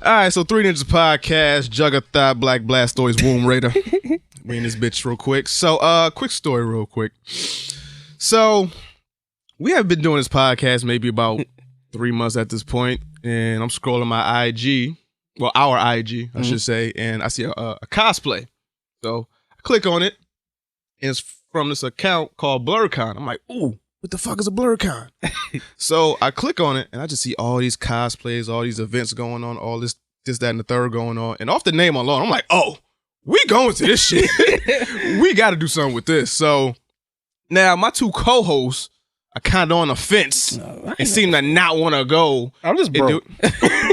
All right, so Three Ninjas Podcast, Juggerthot, Black Blast Stories, Womb Raider. We in this bitch real quick. So, quick story real quick. So, we have been doing this podcast maybe about 3 months at this point, and I'm scrolling my IG, well, our IG, I should say, and I see a cosplay. So, I click on it, and it's from this account called BlerDCon. I'm like, ooh, what the fuck is a BlerDCon? So I click on it and I just see all these cosplays, all these events going on, all this, that, and the third going on. And off the name alone, I'm like, oh, we going to this shit. We got to do something with this. So now my two co-hosts are kind of on the fence and seem to not want to go. I'm just broke. I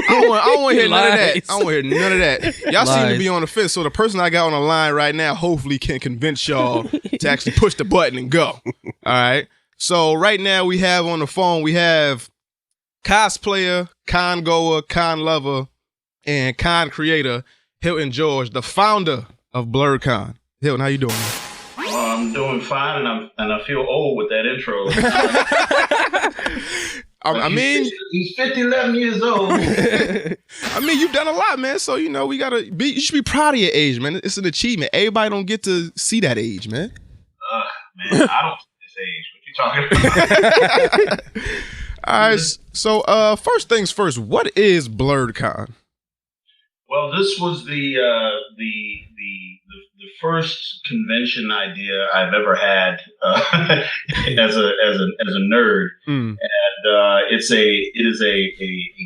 don't want to hear none of that. I don't want to hear none of that. Y'all seem to be on the fence. So the person I got on the line right now hopefully can convince y'all to actually push the button and go. All right. So right now we have on the phone, we have cosplayer, con goer, con lover, and con creator, Hilton George, the founder of BlerDCon. Hilton, how you doing? I'm doing fine, and I feel old with that intro. I mean, he's 11 years old. I mean, you've done a lot, man. So you know, you should be proud of your age, man. It's an achievement. Everybody don't get to see that age, man. Man, I don't see this age. Talking about. All right. So, first things first. What is BlerDCon? Well, this was the first convention idea I've ever had as a nerd, and it is a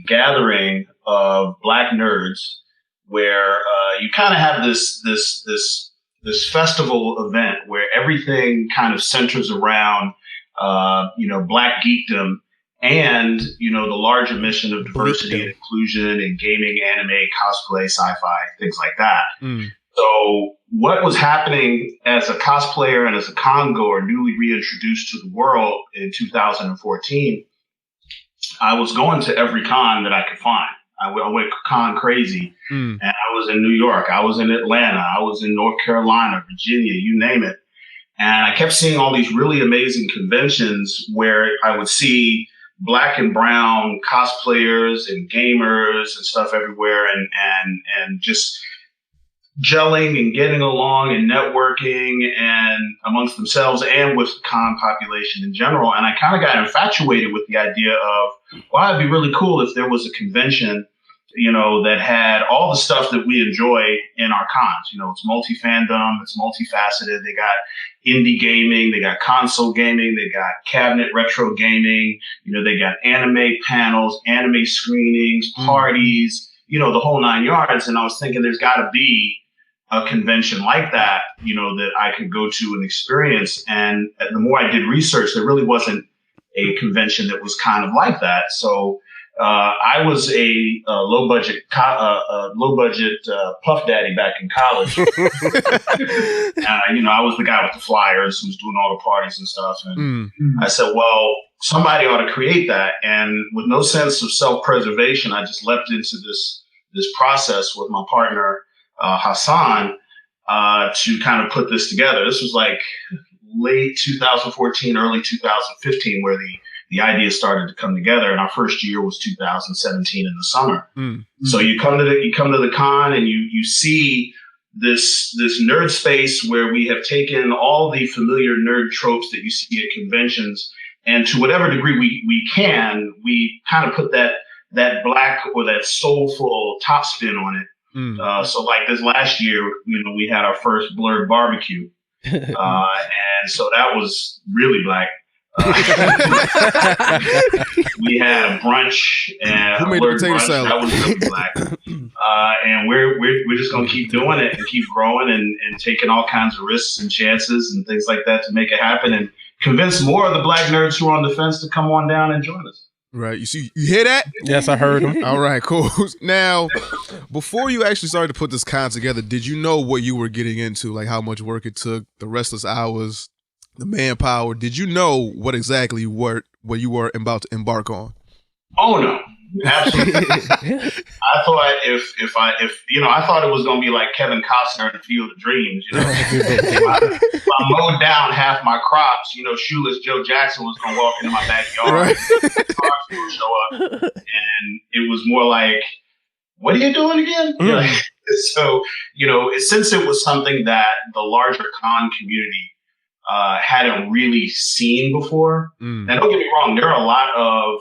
gathering of Black nerds where you kind of have this festival event where everything kind of centers around Black geekdom and, the larger mission of diversity and inclusion in gaming, anime, cosplay, sci-fi, things like that. So what was happening as a cosplayer and as a con goer newly reintroduced to the world in 2014, I was going to every con that I could find. I went con crazy, and I was in New York, I was in Atlanta, I was in North Carolina, Virginia, you name it. And I kept seeing all these really amazing conventions where I would see Black and brown cosplayers and gamers and stuff everywhere, and just gelling and getting along and networking and amongst themselves and with the con population in general. And I kind of got infatuated with the idea of, wow, it'd be really cool if there was a convention, that had all the stuff that we enjoy in our cons. It's multi-fandom, it's multifaceted. They got indie gaming, they got console gaming, they got cabinet retro gaming, they got anime panels, anime screenings, parties, the whole 9 yards. And I was thinking there's got to be a convention like that, that I could go to and experience. And the more I did research, there really wasn't a convention that was kind of like that. So I was a low budget puff daddy back in college. I was the guy with the flyers who was doing all the parties and stuff. And I said, well, somebody ought to create that. And with no sense of self-preservation, I just leapt into this process with my partner, Hassan, to kind of put this together. This was like late 2014, early 2015, where the idea started to come together, and our first year was 2017 in the summer. So you come to the con and you see this nerd space where we have taken all the familiar nerd tropes that you see at conventions, and to whatever degree we kind of put that Black or that soulful top spin on it. So like this last year, we had our first Blurred barbecue, and so that was really Black. We had a brunch and who made the potato salad? That was really Black. And we're just gonna keep doing it and keep growing and taking all kinds of risks and chances and things like that to make it happen and convince more of the Black nerds who are on the fence to come on down and join us. Right. You hear that? Yes, I heard him. All right, cool. Now, before you actually started to put this con together, did you know what you were getting into? Like how much work it took, the restless hours, the manpower? Did you know what exactly what you were about to embark on? Oh no, absolutely. I thought if I thought it was gonna be like Kevin Costner in the Field of Dreams. If I mowed down half my crops, shoeless Joe Jackson was gonna walk into my backyard. Right. Cars would show up, and it was more like, what are you doing again? You know, so, since it was something that the larger con community hadn't really seen before. And don't get me wrong, there are a lot of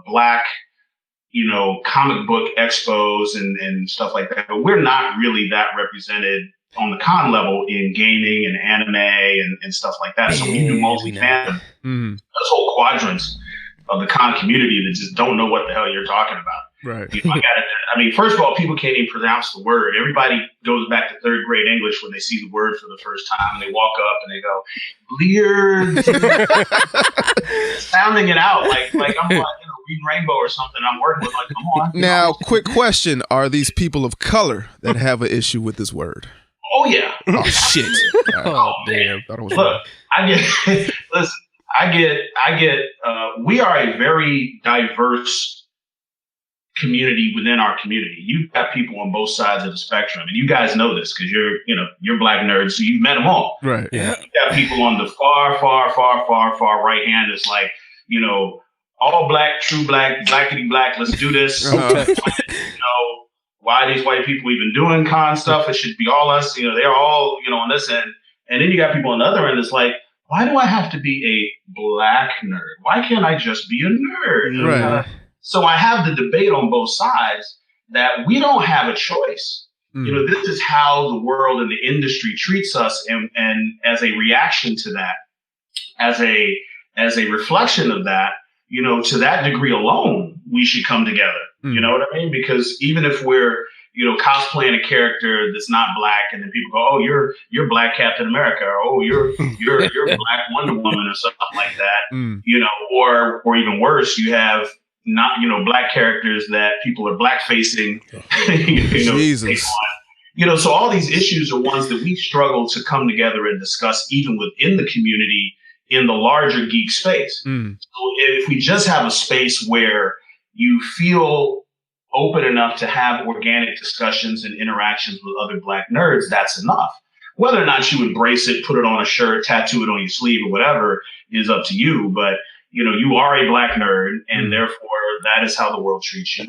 black, comic book expos and stuff like that, but we're not really that represented on the con level in gaming and anime and stuff like that. So we do multi-fandom. There's whole quadrants of the con community that just don't know what the hell you're talking about. Right. First of all, people can't even pronounce the word. Everybody goes back to third grade English when they see the word for the first time. They walk up and they go, Bleard. Sounding it out like I'm reading Rainbow or something. I'm working with like, come on. Now, quick question. Are these people of color that have an issue with this word? Oh, yeah. Oh, shit. Oh, damn. Look, we are a very diverse community within our community. You've got people on both sides of the spectrum, and you guys know this because you're black nerds, so you've met them all. Right. Yeah. You've got people on the far right hand. It's like, all black, true black, blackity black. Let's do this. Why are these white people even doing con stuff? It should be all us. They're all on this end, and then you got people on the other end. It's like, why do I have to be a black nerd? Why can't I just be a nerd? Right. So I have the debate on both sides that we don't have a choice. This is how the world and the industry treats us. And as a reaction to that, as a reflection of that, to that degree alone, we should come together. You know what I mean? Because even if we're, cosplaying a character that's not black, and then people go, oh, you're Black Captain America, or oh, you're Black Wonder Woman or something like that, or even worse, you have not, black characters that people are black facing, Jesus. So all these issues are ones that we struggle to come together and discuss even within the community in the larger geek space. So if we just have a space where you feel open enough to have organic discussions and interactions with other black nerds, that's enough. Whether or not you embrace it, put it on a shirt, tattoo it on your sleeve or whatever is up to you. But you are a black nerd, and therefore that is how the world treats you.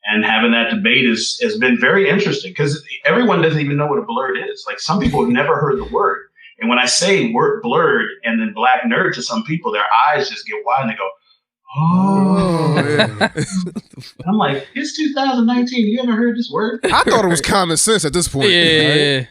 And having that debate has been very interesting because everyone doesn't even know what a blerd is. Like, some people have never heard the word. And when I say word blerd and then black nerd to some people, their eyes just get wide and they go, oh. Yeah. I'm like, it's 2019. You ever heard this word? I thought it was common sense at this point. Yeah. Right?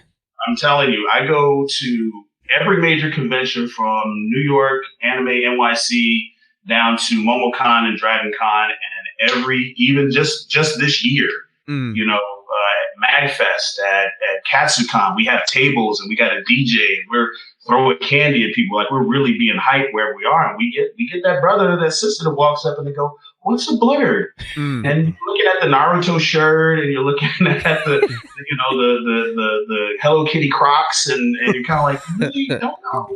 I'm telling you, I go to every major convention from New York, Anime NYC, down to MomoCon and DragonCon, and even just this year, at MagFest, at KatsuCon, we have tables and we got a DJ and we're throwing candy at people. Like, we're really being hyped wherever we are. And we get that brother or that sister that walks up and they go, what's a blerd? And you're looking at the Naruto shirt and you're looking at the Hello Kitty Crocs and you're kind of like, you don't know.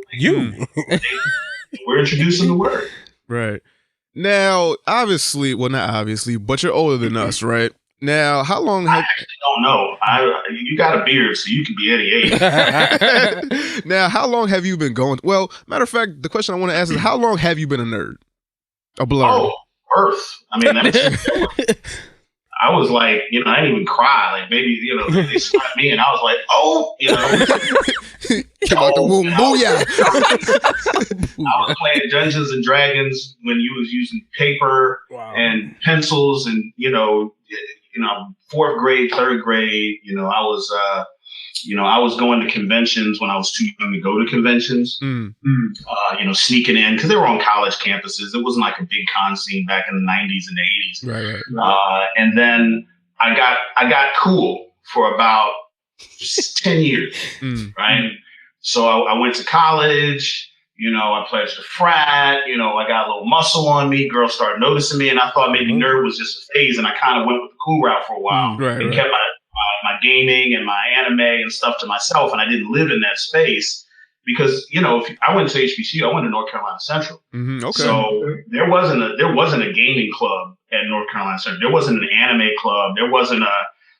We're introducing the word. Right. Now, obviously, well, not obviously, but you're older than us, right? Now, how long have... I actually don't know. You got a beard, so you can be any age. Now, how long have you been going? Well, matter of fact, the question I want to ask is, how long have you been a nerd? A blerd? Oh, birth. I mean, I was like, I didn't even cry. Like, baby, they slapped me, and I was like, oh, Came out the womb, booyah. I was playing Dungeons and Dragons when you was using paper and pencils, and fourth grade, third grade. I was going to conventions when I was too young to go to conventions. Sneaking in because they were on college campuses. It wasn't like a big con scene back in the 90s and the 80s. Right. And then I got cool for about 10 years. Right. So I went to college. I pledged a frat. I got a little muscle on me. Girls started noticing me, and I thought maybe nerd was just a phase. And I kind of went with the cool route for a while and kept my gaming and my anime and stuff to myself. And I didn't live in that space because, if I went to HBCU, I went to North Carolina Central. Okay. So there wasn't a gaming club at North Carolina Central. There wasn't an anime club. There wasn't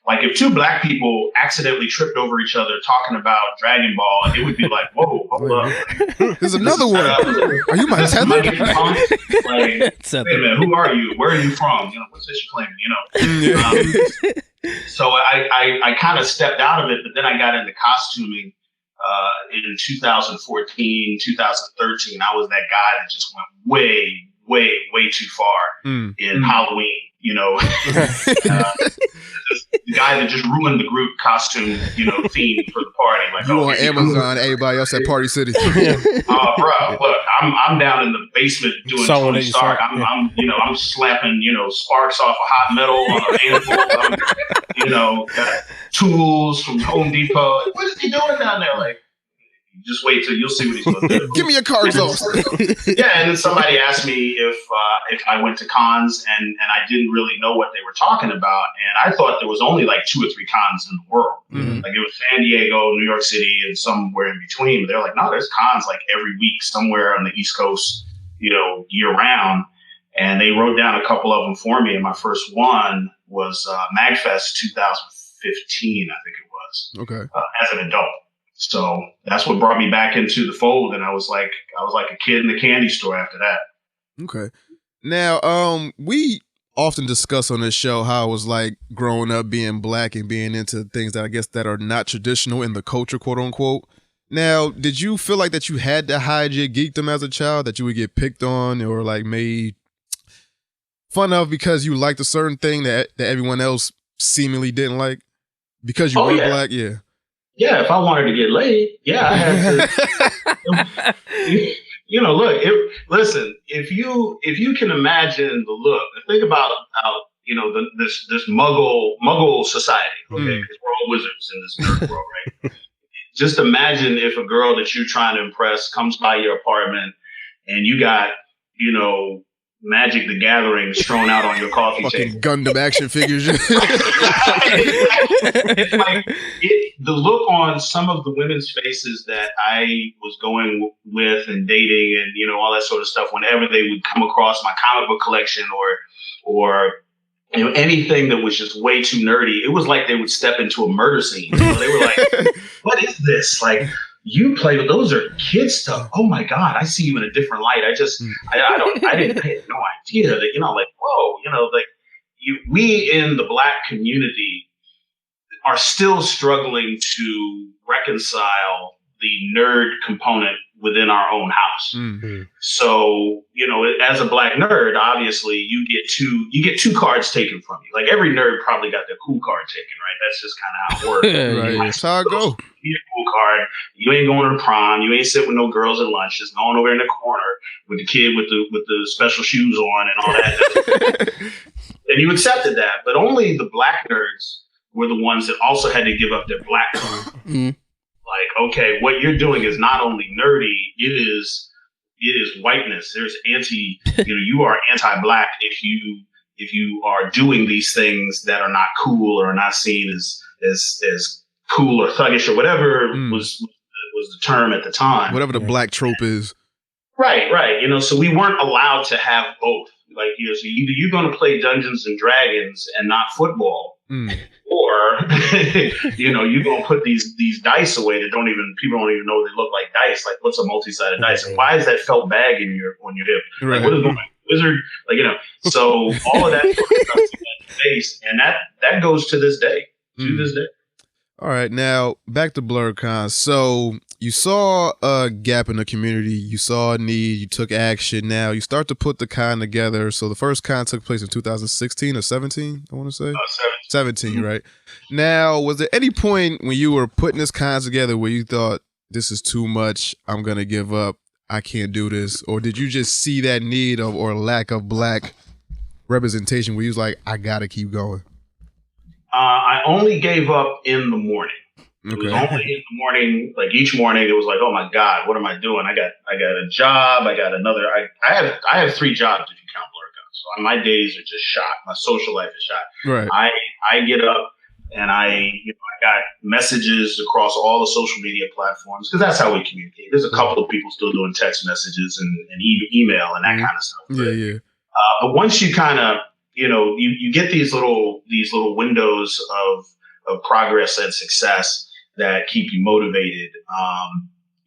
like if two black people accidentally tripped over each other talking about Dragon Ball, it would be like, whoa, hold up. There's another one. Are you my tether? Like, wait a minute, who are you? Where are you from? You know, what's this you're claiming? You know. So I kind of stepped out of it, but then I got into costuming in 2014, 2013. I was that guy that just went way too far in Halloween. You know, the guy that just ruined the group costume, you know, theme for the party. Like, you on Amazon, everybody else at Party City. Bro, look, I'm down in the basement doing Tony Stark. I'm slapping, you know, sparks off a hot metal on an anvil. You know, got tools from Home Depot. What is he doing down there? Like, just wait till you'll see what he's going to do. Give me your cards off. Yeah, and then somebody asked me if I went to cons, and I didn't really know what they were talking about, and I thought there was only like 2 or 3 cons in the world. Like it was San Diego, New York City, and somewhere in between. But they're like, no, there's cons like every week somewhere on the East Coast, you know, year round. And they wrote down a couple of them for me, and my first one was MagFest 2015, I think it was. Okay. As an adult. So that's what brought me back into the fold, and I was like a kid in the candy store after that. Okay. Now, we often discuss on this show how it was like growing up being black and being into things that I guess that are not traditional in the culture, quote unquote. Now, did you feel like that you had to hide your geekdom as a child, that you would get picked on or like made fun of because you liked a certain thing that everyone else seemingly didn't like because you were black? Yeah. Yeah, if I wanted to get laid, I had to. You know, look. Listen, if you can imagine the look, think about how this Muggle society. Okay, because we're all wizards in this nerd world, right? Just imagine if a girl that you're trying to impress comes by your apartment and you got, you know, Magic the Gathering strewn out on your coffee table. Gundam action figures. The look on some of the women's faces that I was going with and dating and, you know, all that sort of stuff, whenever they would come across my comic book collection or you know, anything that was just way too nerdy, it was like they would step into a murder scene. You know, they were like, what is this? Like, you play with those are kid stuff. Oh my God, I see you in a different light. I had no idea that, you know, like, whoa, you know, like we in the black community are still struggling to reconcile the nerd component within our own house. So, you know, as a black nerd, obviously you get two cards taken from you. Like every nerd probably got their cool card taken, right? That's just kind of how it works. Right. That's how it goes. You get a cool card. You ain't going to the prom. You ain't sitting with no girls at lunch. Just going over in the corner with the kid with the special shoes on and all that. And you accepted that, but only the black nerds were the ones that also had to give up their black card. Like, okay, what you're doing is not only nerdy, it is whiteness. There's you are anti-black if you are doing these things that are not cool or are not seen as cool or thuggish or whatever was the term at the time. Whatever the black trope is. Right. You know, so we weren't allowed to have both. Like, you know, so either you're going to play Dungeons and Dragons and not football, or you know, you're going to put these dice away that people don't even know they look like dice. Like, what's a multi-sided dice? And why is that felt bag on your hip? Right. Like, what is going on? Wizard? Like, you know. So all of that sort of stuff in that face, and that goes to this day. To this day. All right, now back to BlerDCon. So you saw a gap in the community, you saw a need, you took action. Now you start to put the con together. So the first con took place in 2016 or 17, I want to say? 17, right? Now, was there any point when you were putting this con together where you thought, this is too much, I'm going to give up, I can't do this? Or did you just see that need or lack of black representation where you was like, I got to keep going? I only gave up in the morning. It was only in the morning. Like each morning, it was like, oh my God, what am I doing? I got a job. I got another. I have 3 jobs if you count BlerDCon. So my days are just shot. My social life is shot. Right. I get up and I got messages across all the social media platforms because that's how we communicate. There's a couple of people still doing text messages and email and that kind of stuff. Yeah. But once you kind of you get these little windows of progress and success that keep you motivated.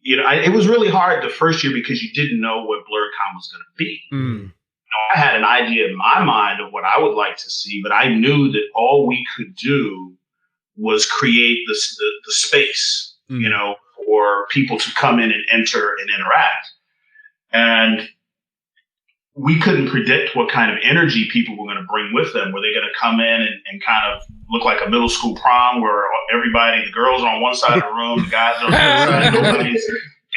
It was really hard the first year because you didn't know what BlerDCon was going to be. I had an idea in my mind of what I would like to see, but I knew that all we could do was create the space, for people to come in and enter and interact. And we couldn't predict what kind of energy people were going to bring with them. Were they going to come in and kind of look like a middle school prom where the girls are on one side of the room, the guys are on the other side, nobody's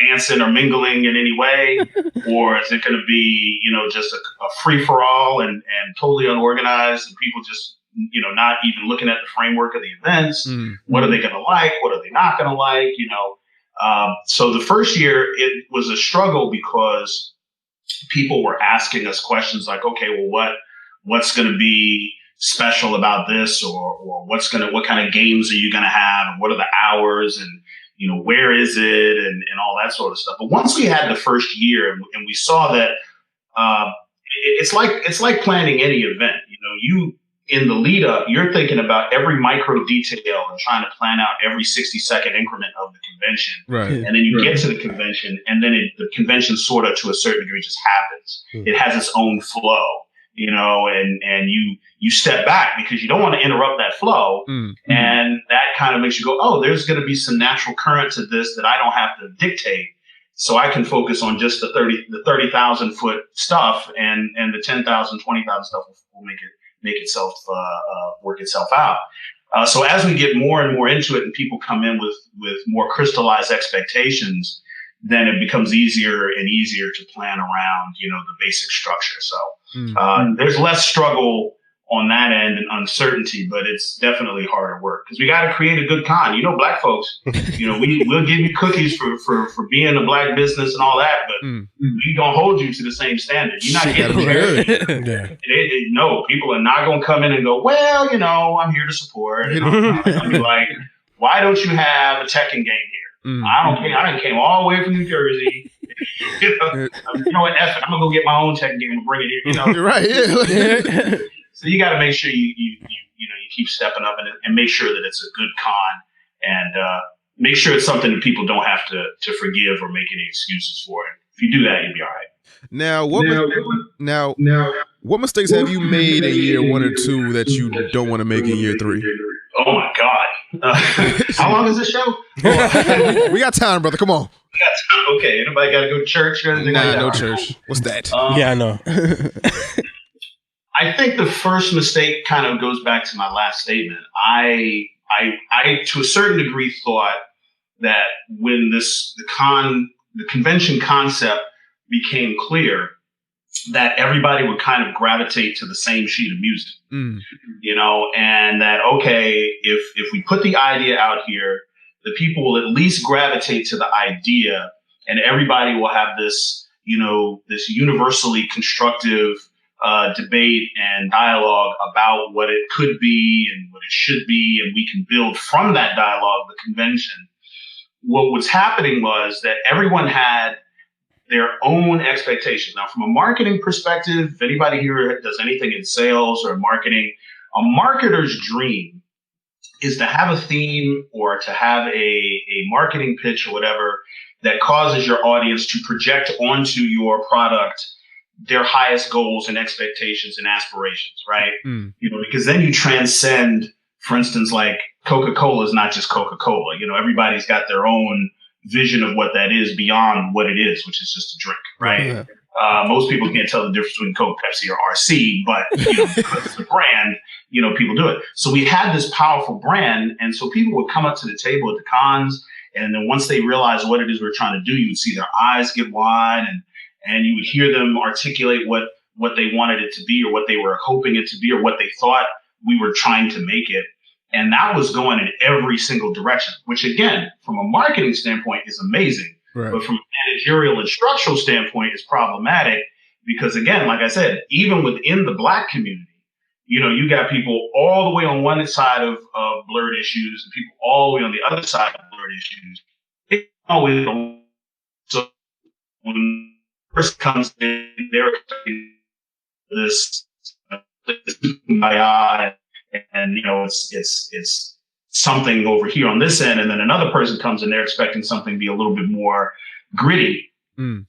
dancing or mingling in any way? Or is it going to be, just a free for all and totally unorganized and people just, not even looking at the framework of the events? What are they going to like? What are they not going to like? So the first year it was a struggle because people were asking us questions like, okay, well, what's going to be special about this, or what kind of games are you going to have, and what are the hours, and where is it, and all that sort of stuff. But once we had the first year and we saw that it's like planning any event. You in the lead up, you're thinking about every micro detail and trying to plan out every 60-second increment of the convention. Right. And then you get to the convention, and then the convention sort of to a certain degree just happens. It has its own flow, and you step back because you don't want to interrupt that flow. And that kind of makes you go, oh, there's going to be some natural current to this that I don't have to dictate. So I can focus on just the 30,000 foot stuff, and the 10,000, 20,000 stuff will make itself work itself out. So as we get more and more into it, and people come in with more crystallized expectations, then it becomes easier and easier to plan around, the basic structure. So there's less struggle on that end and uncertainty, but it's definitely harder work because we got to create a good con. Black folks, we'll give you cookies for being a black business and all that, but we gonna hold you to the same standard. You're not getting there. No, people are not gonna come in and go, well, I'm here to support. I'll be like, why don't you have a Tekken game here? I don't care. I came all the way from New Jersey. What? F it. I'm gonna go get my own Tekken game and bring it here. You're right. Yeah. So you got to make sure you keep stepping up and make sure that it's a good con, and make sure it's something that people don't have to forgive or make any excuses for it. If you do that, you'll be all right. Now, what mistakes have you made in year 1 or 2 that you don't want to make in year 3? Oh my God! How long is this show? We got time, brother. Come on. Okay. Anybody got to go to church or anything? Nah, no church. What's that? Yeah, I know. I think the first mistake kind of goes back to my last statement. I to a certain degree thought that when the convention concept became clear, that everybody would kind of gravitate to the same sheet of music, and that, okay, if we put the idea out here, the people will at least gravitate to the idea, and everybody will have this, this universally constructive debate and dialogue about what it could be and what it should be, and we can build from that dialogue the convention. What was happening was that everyone had their own expectations. Now, from a marketing perspective, if anybody here does anything in sales or marketing, a marketer's dream is to have a theme or to have a marketing pitch or whatever that causes your audience to project onto your product their highest goals and expectations and aspirations, right? Because then you transcend, for instance, like Coca-Cola is not just Coca-Cola. Everybody's got their own vision of what that is beyond what it is, which is just a drink, right? Yeah. Most people can't tell the difference between Coke, Pepsi, or RC, but because it's a brand, people do it. So we had this powerful brand, and so people would come up to the table at the cons, and then once they realized what it is we're trying to do, you would see their eyes get wide, and you would hear them articulate what they wanted it to be, or what they were hoping it to be, or what they thought we were trying to make it. And that was going in every single direction, which again, from a marketing standpoint is amazing. Right. But from a managerial and structural standpoint is problematic because, again, like I said, even within the Black community, you got people all the way on one side of blurred issues and people all the way on the other side of blurred issues. It's always so when person comes in, they're expecting this kumbaya, and it's something over here on this end, and then another person comes and they're expecting something to be a little bit more gritty. Like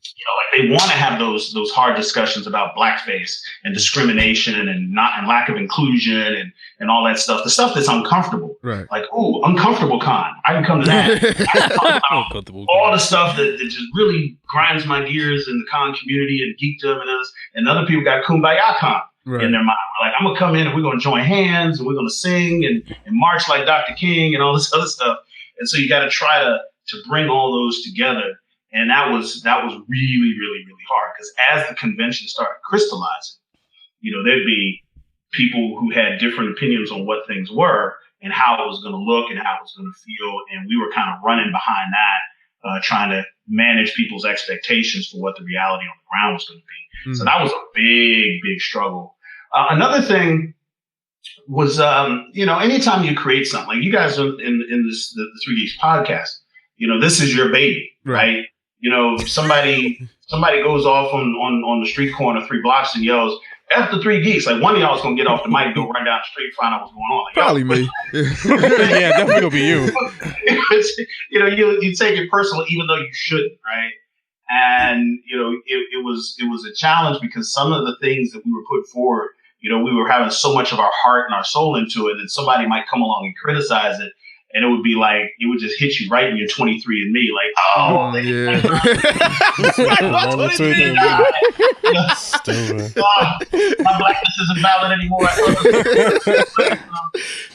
they want to have those hard discussions about blackface and discrimination and lack of inclusion and all that stuff. The stuff that's uncomfortable, right? Like, ooh, uncomfortable con. I can come to that. I can talk about all the stuff that just really grinds my gears in the con community and geekdom and others. And other people got kumbaya con in their mind. Like, I'm gonna come in and we're gonna join hands and we're gonna sing and march like Dr. King and all this other stuff. And so you got to try to bring all those together. And that was really, really, really hard, because as the convention started crystallizing, there'd be people who had different opinions on what things were and how it was going to look and how it was going to feel. And we were kind of running behind that, trying to manage people's expectations for what the reality on the ground was going to be. So that was a big, big struggle. Another thing was, anytime you create something, like you guys in this, the 3 Geeks podcast, this is your baby, right? Somebody goes off on the street corner 3 blocks and yells, F the 3 Geeks. Like, one of y'all is going to get off the mic and go run down the street, find out what's going on. Like, probably me. Yeah, definitely gonna be you. You take it personal, even though you shouldn't, right? And, it was a challenge, because some of the things that we were putting forward, we were having so much of our heart and our soul into it, that somebody might come along and criticize it. And it would be like, it would just hit you right in your 23andMe, like, oh, yeah. My blackness isn't valid anymore.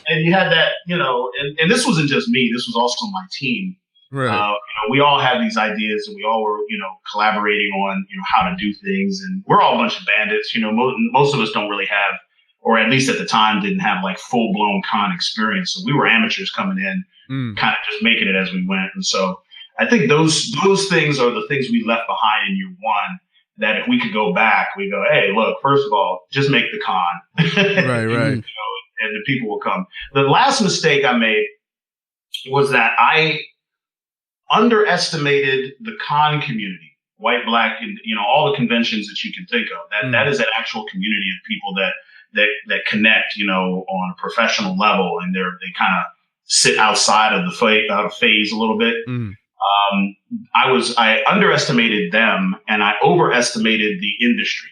And you had that, and this wasn't just me. This was also my team. Right. We all had these ideas, and we all were, collaborating on, how to do things. And we're all a bunch of bandits. Most of us don't really have, or at least at the time, didn't have like full blown con experience. So we were amateurs coming in, kind of just making it as we went. And so I think those things are the things we left behind in year one, that if we could go back, we go, hey, look, first of all, just make the con. Right. And the people will come. The last mistake I made was that I underestimated the con community, white, black, and, all the conventions that you can think of. That is an actual community of people that connect, on a professional level, and they kind of sit outside of the phase a little bit. I underestimated them, and I overestimated the industry.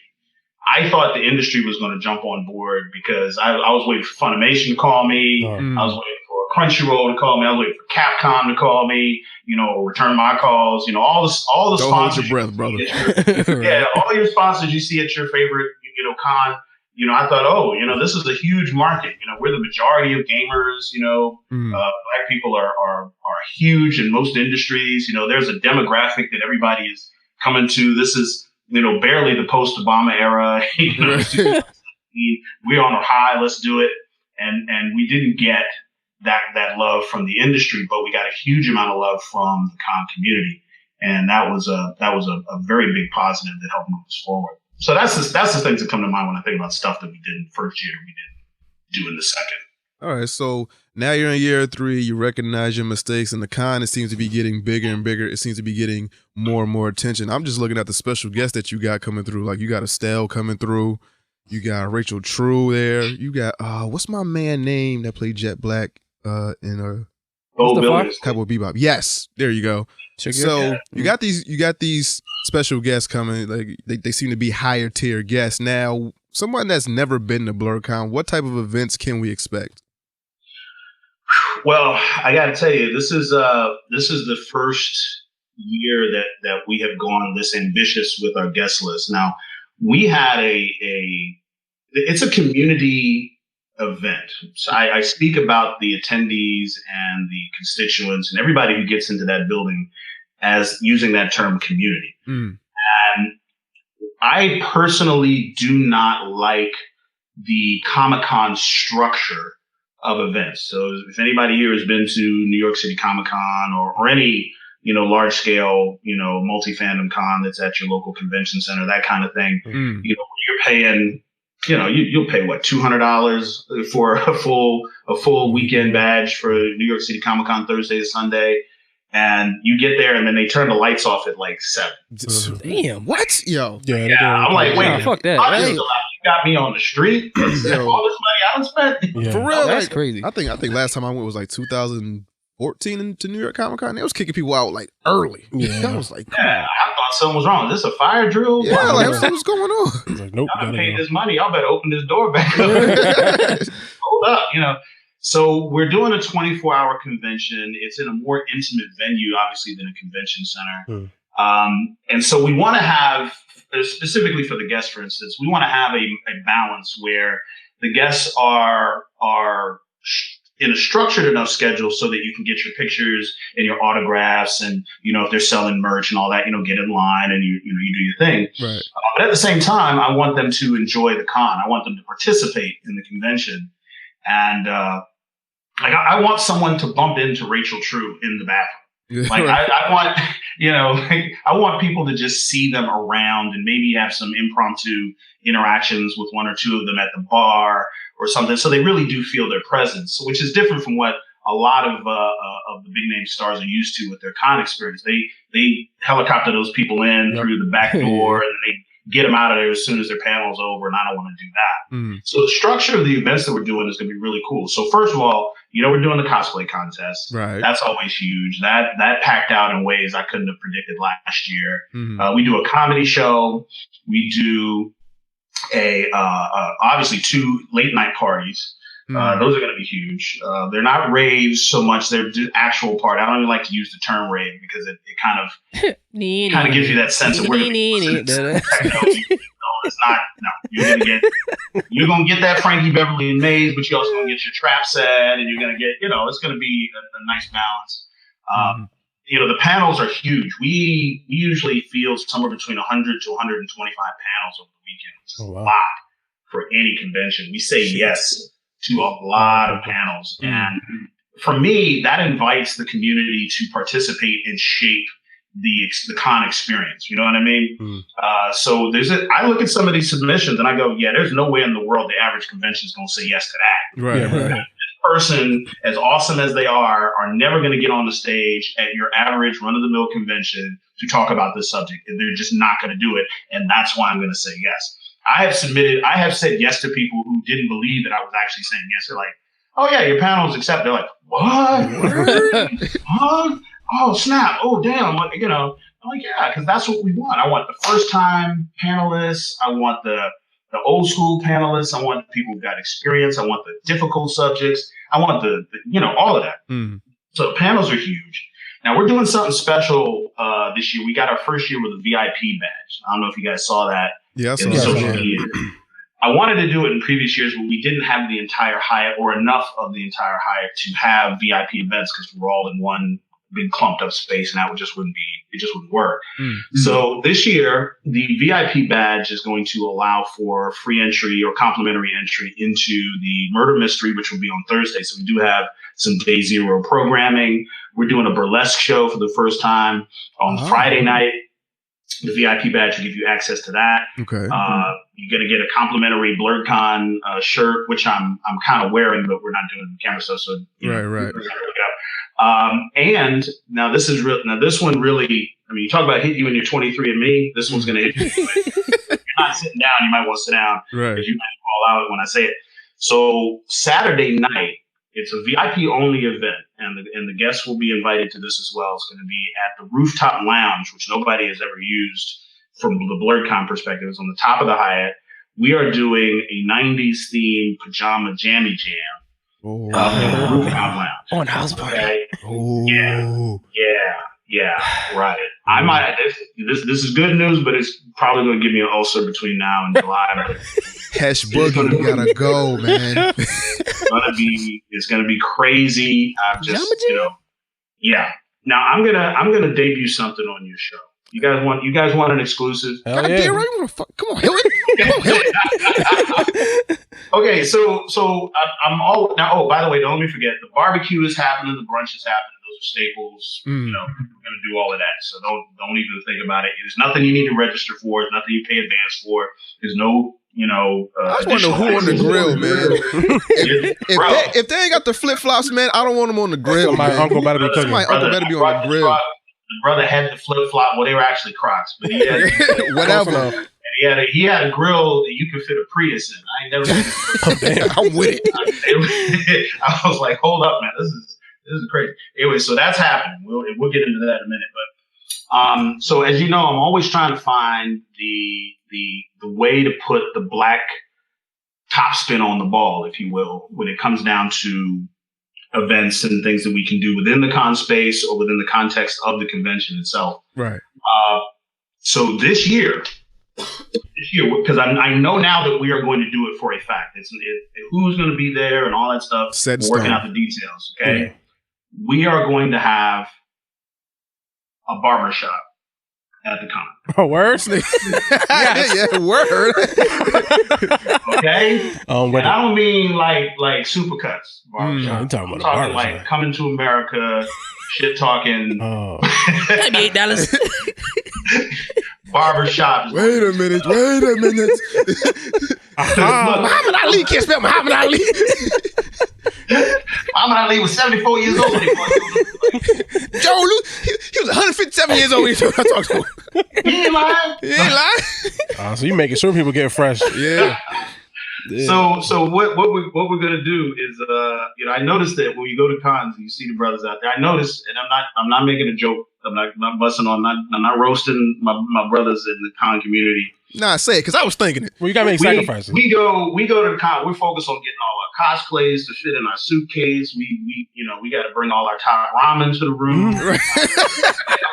I thought the industry was going to jump on board, because I was waiting for Funimation to call me. I was waiting for Crunchyroll to call me. I was waiting for Capcom to call me, return my calls, all the sponsors. Don't hold your breath, brother. Yeah, all your sponsors you see at your favorite, con. I thought, this is a huge market. We're the majority of gamers. Black people are huge in most industries. There's a demographic that everybody is coming to. This is, barely the post-Obama era. We're on a high. Let's do it. And we didn't get that love from the industry, but we got a huge amount of love from the con community, and that was a very big positive that helped move us forward. So that's the things that come to mind when I think about stuff that we did in the first year, we didn't do in the second. All right, so now you're in year 3. You recognize your mistakes, and the con, it seems to be getting bigger and bigger. It seems to be getting more and more attention. I'm just looking at the special guests that you got coming through. Like, you got Estelle coming through. You got Rachel True there. You got what's my man name that played Jet Black in Cowboy Bebop? Yes, there you go. So you got these special guests coming. Like, they seem to be higher tier guests. Now, someone that's never been to BlerDCon, what type of events can we expect? Well, I got to tell you, this is the first year that we have gone this ambitious with our guest list. Now, we had it's a community event. So I speak about the attendees and the constituents and everybody who gets into that building as using that term community. And I personally do not like the Comic-Con structure of events. So if anybody here has been to New York City Comic-Con or any, large scale, multi-fandom con that's at your local convention center, that kind of thing, you're paying, you'll pay what, $200 for a full weekend badge for New York City Comic-Con Thursday to Sunday. And you get there, and then they turn the lights off at like 7. Damn. What? Yo. Yeah, I'm like, wait, fuck that. Hey. You got me on the street. All this money I done spent. For real, that's crazy. I think last time I went was like 2014 into New York Comic Con. They was kicking people out like early. Yeah. I was like, I thought something was wrong. Is this a fire drill? Yeah, like what's going on? Like, nope. Y'all paid this money. Y'all better open this door back up. Hold up, So we're doing a 24-hour convention. It's in a more intimate venue, obviously, than a convention center. And so we want to have, specifically for the guests, for instance, we want to have a balance where the guests are in a structured enough schedule so that you can get your pictures and your autographs, and if they're selling merch and all that, get in line and you do your thing. Right. But at the same time, I want them to enjoy the con. I want them to participate in the convention, and I want someone to bump into Rachel True in the bathroom. Like I want, I want people to just see them around and maybe have some impromptu interactions with one or two of them at the bar or something. So they really do feel their presence, which is different from what a lot of the big name stars are used to with their con experience. They helicopter those people in through the back door and they get them out of there as soon as their panel's over. And I don't want to do that. So the structure of the events that we're doing is going to be really cool. So first of all, we're doing the cosplay contest. Right. That's always huge. That packed out in ways I couldn't have predicted last year. We do a comedy show. We do obviously 2 late night parties. Those are going to be huge. They're not raves so much. They're actual party. I don't even like to use the term rave because it kind of gives you that sense of where it's not. No, you're gonna get that Frankie Beverly and Maze, but you're also gonna get your trap set, and you're gonna get, it's gonna be a nice balance. The panels are huge. We usually field somewhere between 100 to 125 panels over the weekend, which is a lot for any convention. We say yes to a lot of panels, and for me, that invites the community to participate and shape the con experience. You know what I mean? So I look at some of these submissions and I go, yeah, there's no way in the world the average convention is going to say yes to that. Right. This person, as awesome as they are never going to get on the stage at your average run-of-the-mill convention to talk about this subject. They're just not going to do it. And that's why I'm going to say yes. I have said yes to people who didn't believe that I was actually saying yes. They're like, oh yeah, your panel is accepted. They're like, what? Huh? Oh, snap. Oh, damn. I'm like, yeah, because that's what we want. I want the first time panelists. I want the old school panelists. I want people who've got experience. I want the difficult subjects. I want the all of that. So panels are huge. Now we're doing something special this year. We got our first year with a VIP badge. I don't know if you guys saw that. Yeah, in social media. I wanted to do it in previous years, but we didn't have the entire Hyatt or enough of the entire Hyatt to have VIP events because we're all in one big clumped up space, and that just wouldn't work. So this year, the VIP badge is going to allow for free entry or complimentary entry into the murder mystery, which will be on Thursday. So we do have some day 0 programming. We're doing a burlesque show for the first time on Friday night. The VIP badge will give you access to that. Okay. You're going to get a complimentary BlerDCon shirt, which I'm kind of wearing, but we're not doing camera stuff. So right. And now this is real. Now this one really, you talk about hit you when you're 23 and me. This one's going to hit you. If you're not sitting down, you might want to sit down. Right. Because you might fall out when I say it. So Saturday night, it's a VIP only event, and the guests will be invited to this as well. It's going to be at the Rooftop Lounge, which nobody has ever used from the BlerDCon perspective. It's on the top of the Hyatt. We are doing a 90s themed pajama jammy jam. Rooftop Lounge. On house party. Okay? Yeah, right. I might. This is good news, but it's probably going to give me an ulcer between now and July. Hesh Boogie, you gotta go, man. It's gonna be crazy. I'm just, yeah. Now I'm gonna debut something on your show. You guys want an exclusive? God damn right. Come on, Hilton. Okay, so I'm all now. Oh, by the way, don't let me forget, the barbecue is happening, the brunch is happening. Those are staples. We're gonna do all of that. So don't even think about it. There's nothing you need to register for. There's nothing you pay advance for. There's no I just want to know who on the grill, man. if they ain't got the flip flops, man, I don't want them on the grill. My uncle better be cooking. My uncle better be on the grill. The brother had the flip flop. Well, they were actually Crocs, but he had whatever. And he had a grill that you could fit a Prius in. I ain't never. I'm with it. I was like, hold up, man, this is crazy. Anyway, so that's happening. We'll get into that in a minute, but so as you know, I'm always trying to find the way to put the black top spin on the ball, if you will, when it comes down to events and things that we can do within the con space or within the context of the convention itself. Right. So this year, because I know now that we are going to do it for a fact. It's who's going to be there and all that stuff. We're working out the details. Okay. Yeah. We are going to have a barbershop at the con. Oh, word? Yeah, word. Okay? And I don't mean like supercuts barbershop. I'm talking about I'm talking like Coming to America, shit talking. Maybe $8. Barbershop. Wait a minute. Muhammad Ali can't spell Muhammad Ali. Muhammad Ali was 74 years old when he Joe Louis, he was 157 years old when he talked to him. He ain't lying. So you making sure people get fresh. Yeah. So what we're gonna do is I noticed that when you go to cons and you see the brothers out there, I noticed, and I'm not making a joke. I'm not busting on. I'm not roasting my brothers in the con community. Nah, say it, because I was thinking it. Well, you gotta make sacrifices. We go to the con. We're focused on getting all our cosplays to fit in our suitcase. We got to bring all our Thai ramen to the room.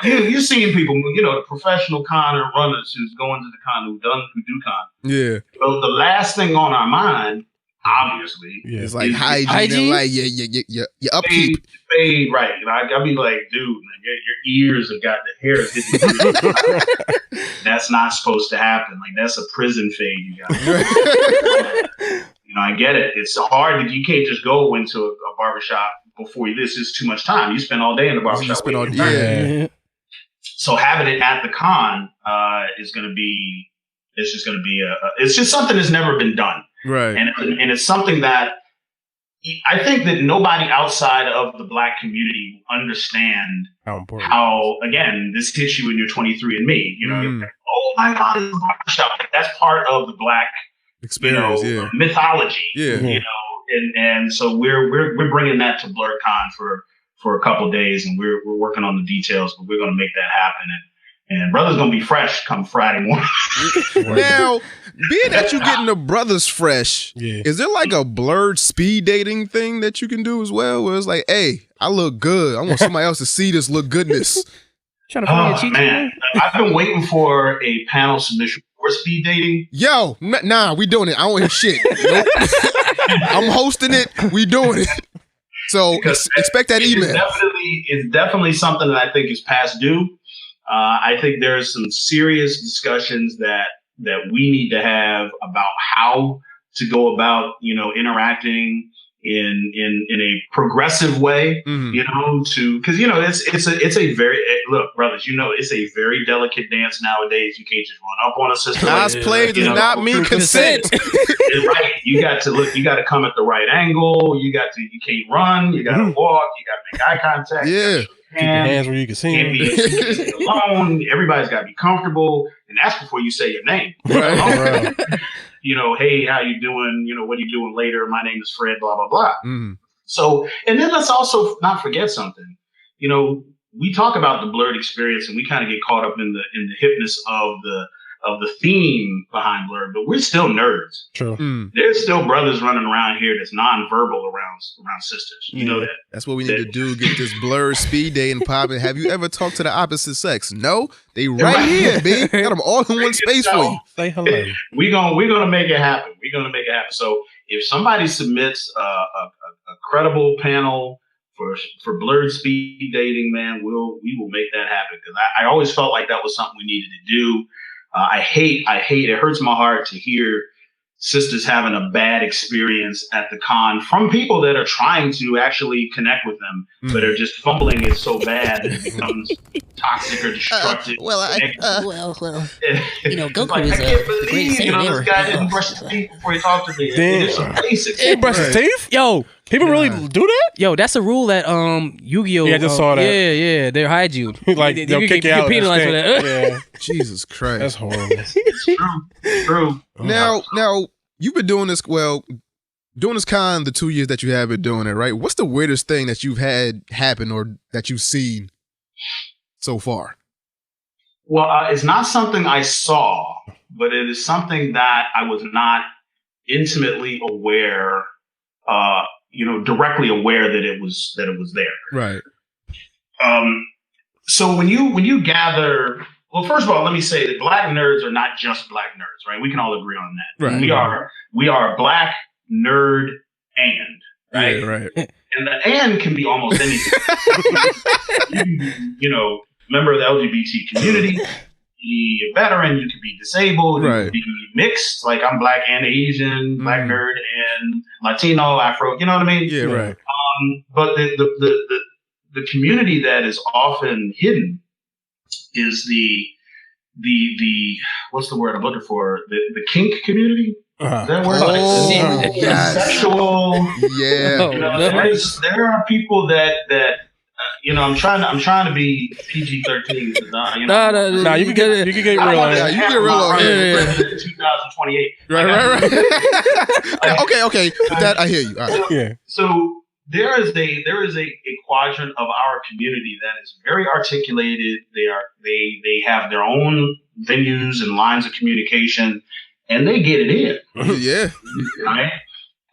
You've seen people, the professional con runners who's going to the con who do con. Yeah. So the last thing on our mind, obviously, it's like hygiene. Like your upkeep. Fade, right. I'll be like, dude, man, your ears have got the hair. That's not supposed to happen. Like, that's a prison fade you got. I get it. It's hard that you can't just go into a barbershop before this is too much time. You spend all day in the barbershop. So having it at the con is going to be. It's just going to be it's just something that's never been done. Right. And it's something that I think that nobody outside of the Black community will understand how again, this hits you when you're 23 and me. Like, oh my God, it's a barbershop. That's part of the Black experience, mythology. Yeah. And so we're bringing that to BlerDCon for a couple of days, and we're working on the details, but we're going to make that happen. And brother's gonna be fresh come Friday morning. Now, being that you getting the brothers fresh, is there like a blurred speed dating thing that you can do as well? Where it's like, hey, I look good. I want somebody else to see this look goodness. Trying to find a cheat man, I've been waiting for a panel submission for speed dating. Yo, nah, we doing it. I don't hear shit. Nope. I'm hosting it. We doing it. So expect that email. It's definitely something that I think is past due. I think there's some serious discussions that we need to have about how to go about, interacting in a progressive way, because it's a very look, brothers, it's a very delicate dance nowadays. You can't just run up on a sister. Cosplay does not mean consent. Right. You got to come at the right angle. You can't run. You got to walk. You got to make eye contact. Yeah. Keep your hands where you can see them. Can't be alone. Everybody's got to be comfortable, and that's before you say your name. Right. Hey, how you doing? What are you doing later? My name is Fred. Blah blah blah. So, and then let's also not forget something. We talk about the blurred experience, and we kind of get caught up in the hipness of the theme behind Blurred, but we're still nerds. True. There's still brothers running around here that's nonverbal around sisters. You know that. That's what we need to do. Get this Blurred speed dating popping. Have you ever talked to the opposite sex? No, they right here, B. Got them all in one space for you. Say hello. We're gonna make it happen. We're gonna make it happen. So if somebody submits a credible panel for Blurred speed dating, man, we will make that happen, because I always felt like that was something we needed to do. I hate it hurts my heart to hear sisters having a bad experience at the con from people that are trying to actually connect with them, but are just fumbling it so bad that it becomes toxic or destructive. Goku Like, is I can't the greatest believe, ever. this guy didn't brush his teeth before he talked to me. Damn. It's some basics. He brushed his teeth? Yo, People really do that? yo, that's a rule that Yu-Gi-Oh. Yeah, I just saw that. Yeah, they'll hide you. Like, they'll kick you out. penalized for that. Yeah. Jesus Christ. That's horrible. True. Now, you've been doing this, doing this con the 2 years that you have been doing it, right? What's the weirdest thing that you've had happen or that you've seen so far? Well, it's not something I saw, but it is something that I was not intimately aware, directly aware that it was there. Right. So when you gather, well, first of all, let me say that Black nerds are not just Black nerds, right? We can all agree on that. Right. We are Black nerd and, right? Yeah, right. And the and can be almost anything. Member of the LGBT community, be a veteran, you could be disabled, you could be mixed, like I'm Black and Asian, Black nerd and Latino, Afro, you know what I mean? Yeah, right. But the community that is often hidden is the what's the word I'm looking for? The kink community. Is that word? Sexual. Yeah. There are people that I'm trying to be PG-13. Nah, you can get real on it. You can get real on it. 2028. Right. Okay. With that, I hear you. All right. Yeah. So there is a quadrant of our community that is very articulated. They have their own venues and lines of communication, and they get it in. Yeah. Right.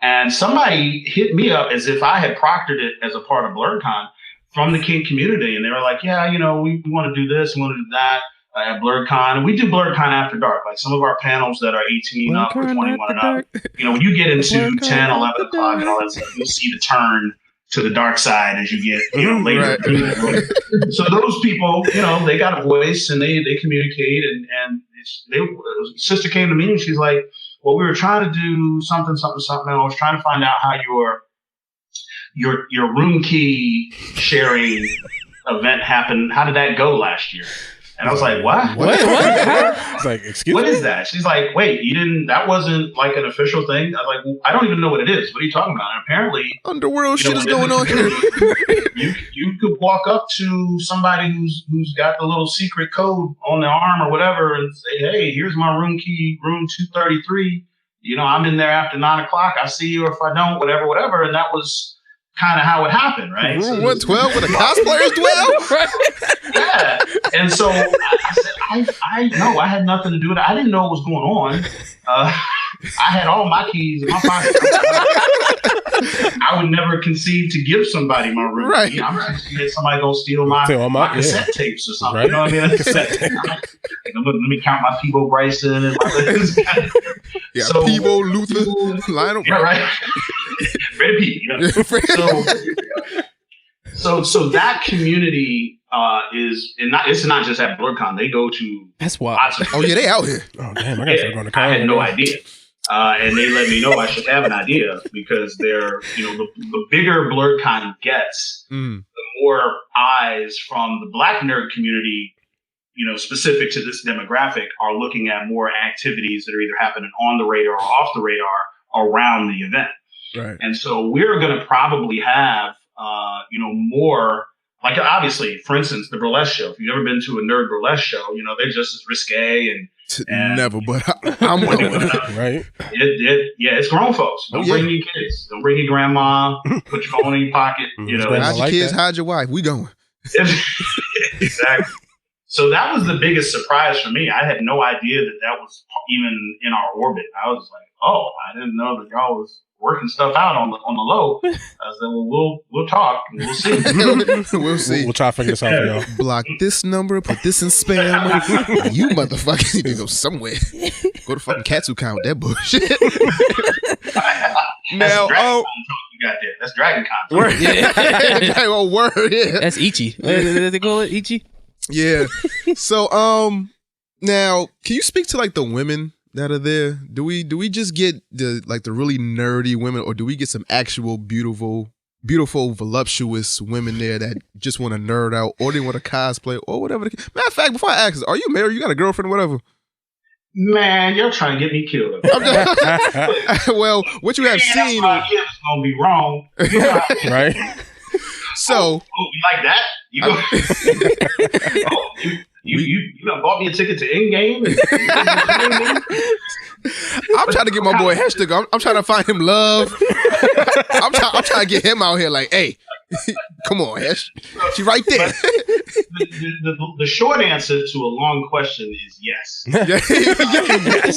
And somebody hit me up as if I had proctored it as a part of BlerDCon from the kink community, and they were like, "Yeah, we want to do this, we want to do that at BlerDCon." And we do BlerDCon after dark, like some of our panels that are 18 up or 21 and up. When you get into 10, 11 o'clock and all that stuff, you'll see the turn to the dark side as you get later. Right. So those people, they got a voice and they communicate, and sister came to me and she's like, "Well, we were trying to do something, and I was trying to find out how your room key sharing event happened. How did that go last year?" And I was like, "What? What? It's like, excuse me? What is that?" She's like, "Wait, that wasn't like an official thing?" I was like, "Well, I don't even know what it is. What are you talking about?" And apparently, underworld shit is going on here. You could walk up to somebody who's got the little secret code on their arm or whatever and say, "Hey, here's my room key, room 233. I'm in there after 9 o'clock. I see you, or if I don't, whatever." And that was kind of how it happened, right? Room 112 with the cosplayers dwell? Yeah. And so I said, I had nothing to do with it. I didn't know what was going on. I had all my keys in my pocket. I would never conceive to give somebody my room key. I'm just scared somebody gonna steal my cassette tapes or something. Right? You know what I mean? Cassette tapes. Let me count my Peebo Bryson and my Peebo, Luther, Lionel. Yeah, right. Freddie P. So that community it's not just at BlerDCon. They go to that's wild. They out here. Oh damn! I gotta start going to I had no idea. And they let me know I should have an idea because they're, the bigger BlerDCon gets, the more eyes from the Black nerd community, specific to this demographic, are looking at more activities that are either happening on the radar or off the radar around the event. Right. And so we're going to probably have, more. Like, obviously, for instance, the burlesque show. If you've ever been to a nerd burlesque show, they're just as risque and never, but I'm going. Right? It's grown folks. Don't bring your kids. Don't bring your grandma. Put your phone in your pocket. Hide your kids, hide your wife. We going. Exactly. So that was the biggest surprise for me. I had no idea that was even in our orbit. I was like, "Oh, I didn't know that y'all was working stuff out on the low." I said, "Well, we'll talk and we'll see." We'll see. We'll try to figure this out for y'all. Block this number, put this in spam. You motherfuckers need to go somewhere. Go to fucking Katsu count that bullshit. Now, you got there. That's Dragon Con. Word. Yeah. Word. Yeah. That's Ichi. They call it Ichi. Yeah. So, now, can you speak to like the women that are there, do we just get the really nerdy women, or do we get some actual beautiful, voluptuous women there that just want to nerd out, or they want to cosplay, or whatever? Matter of fact, before I ask, are you married? You got a girlfriend, whatever? Man, you're trying to get me killed. Well, what you have seen, that's gonna be wrong, right? So, you like that? You done bought me a ticket to Endgame? I'm trying to get my boy Heshtick. I'm trying to find him love. I'm trying to get him out here like, hey, come on, Hesh. She right there. The short answer to a long question is yes.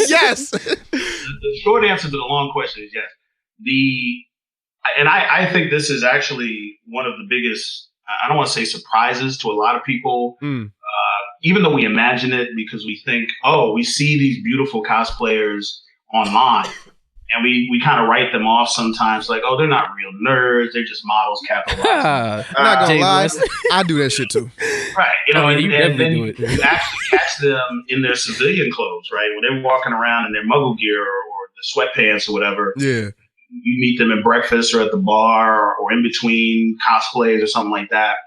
Yes. The short answer to the long question is yes. I think this is actually one of the biggest, I don't want to say surprises to a lot of people, even though we imagine it because we think, oh, we see these beautiful cosplayers online and we kind of write them off sometimes like, oh, they're not real nerds. They're just models capitalizing. I'm not going to lie. I do that shit too. Right. And then do you it. actually catch them in their civilian clothes, right? When they're walking around in their muggle gear or the sweatpants or whatever. Yeah. You meet them at breakfast or at the bar or in between cosplays or something like that.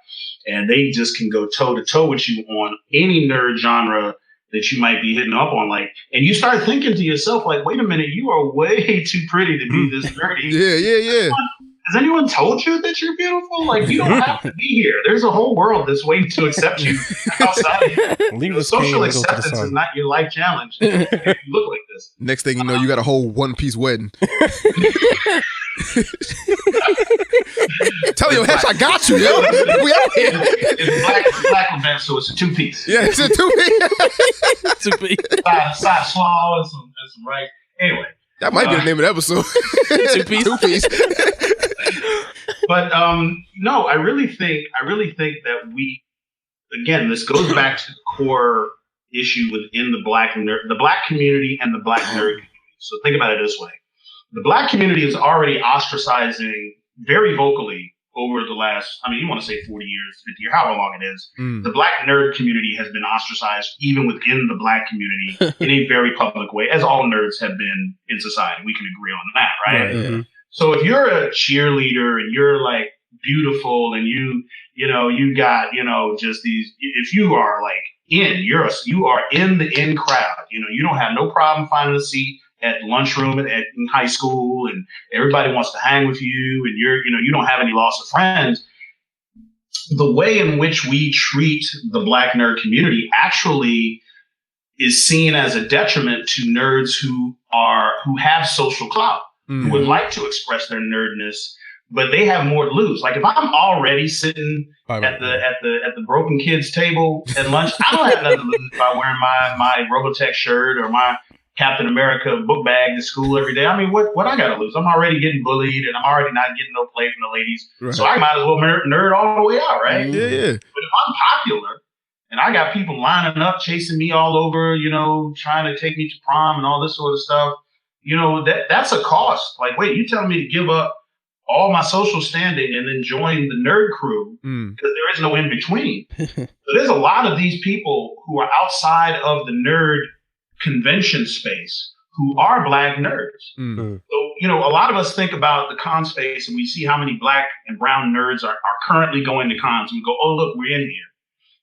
And they just can go toe to toe with you on any nerd genre that you might be hitting up on. And you start thinking to yourself, like, wait a minute, you are way too pretty to be this nerdy. Yeah. Has anyone told you that you're beautiful? Like, you don't have to be here. There's a whole world that's waiting to accept you outside of here. Leave the Social acceptance is not your life challenge if you look like this. Next thing you know, you got a whole one-piece wedding. Tell your Hesh, I got you, yo. We out here. It's black event, so it's a two-piece. Yeah, it's a two-piece. Side slaw and some rice. Anyway. That might be the name of the episode. Two-piece. But no, I really think that this goes back to the core issue within the black community and the black nerd community. So think about it this way. The black community is already ostracizing very vocally over the last, you want to say 40 years, 50 years, however long it is. The black nerd community has been ostracized even within the black community in a very public way, as all nerds have been in society. We can agree on that, right? Mm-hmm. So if you're a cheerleader and you're like beautiful and you got, just these, if you are like you are in the in crowd, you don't have no problem finding a seat at lunchroom in high school and everybody wants to hang with you and you don't have any loss of friends. The way in which we treat the black nerd community actually is seen as a detriment to nerds who have social clout. Who would like to express their nerdness, but they have more to lose. Like if I'm already sitting at the broken kids table at lunch, I don't have nothing to lose by wearing my Robotech shirt or my Captain America book bag to school every day. What I got to lose? I'm already getting bullied and I'm already not getting no play from the ladies. Right. So I might as well nerd all the way out, right? Yeah. But if I'm popular and I got people lining up, chasing me all over, trying to take me to prom and all this sort of stuff, that's a cost. Like, wait, you telling me to give up all my social standing and then join the nerd crew because there is no in between. So there's a lot of these people who are outside of the nerd convention space who are black nerds. So, a lot of us think about the con space and we see how many black and brown nerds are currently going to cons. And we go, oh, look, we're in here.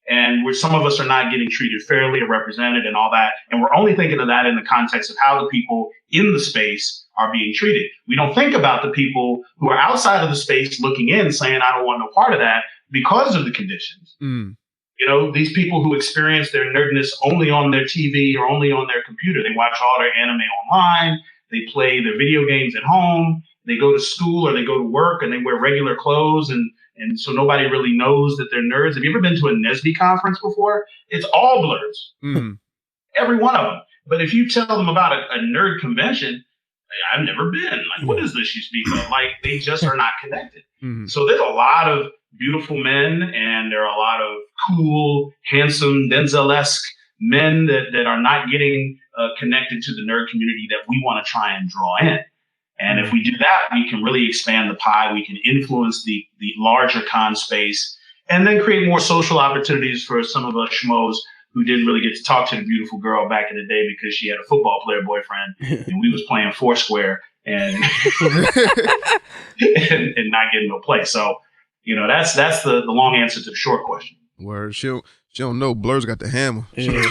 And some of us are not getting treated fairly or represented and all that. And we're only thinking of that in the context of how the people in the space are being treated. We don't think about the people who are outside of the space looking in saying, I don't want no part of that because of the conditions. These people who experience their nerdness only on their TV or only on their computer. They watch all their anime online. They play their video games at home. They go to school or they go to work and they wear regular clothes. And so nobody really knows that they're nerds. Have you ever been to a NESB conference before? It's all blurs. Every one of them. But if you tell them about a nerd convention, I've never been. Like, what is this you speak of? Like, they just are not connected. So there's a lot of beautiful men and there are a lot of cool, handsome, Denzel-esque men that are not getting connected to the nerd community that we want to try and draw in. And if we do that, we can really expand the pie. We can influence the larger con space and then create more social opportunities for some of us schmoes who didn't really get to talk to the beautiful girl back in the day because she had a football player boyfriend, and we was playing Foursquare and and not getting no play. So, that's the long answer to the short question. Word, she don't know. Blur's got the hammer. Yeah.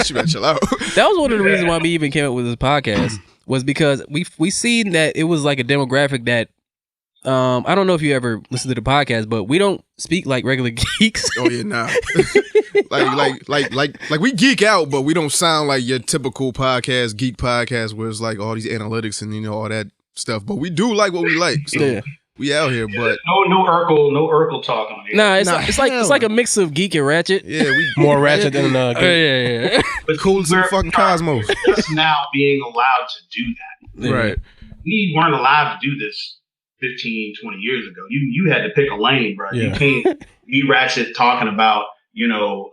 She better chill out. That was one of the reasons why we even came up with this podcast, was because we seen that it was like a demographic that I don't know if you ever listen to the podcast, but we don't speak like regular geeks. Oh yeah, nah. like we geek out, but we don't sound like your typical geek podcast where it's like all these analytics and all that stuff. But we do like what we like. So Yeah. we out here, but no Urkel talk on here. Nah, it's like a mix of geek and ratchet. yeah, we More ratchet than geek. Yeah. But cool as the fucking cosmos. We're just now being allowed to do that. Right. We weren't allowed to do this 15, 20 years ago. You had to pick a lane, bro. Yeah. You can't be ratchet talking about anime.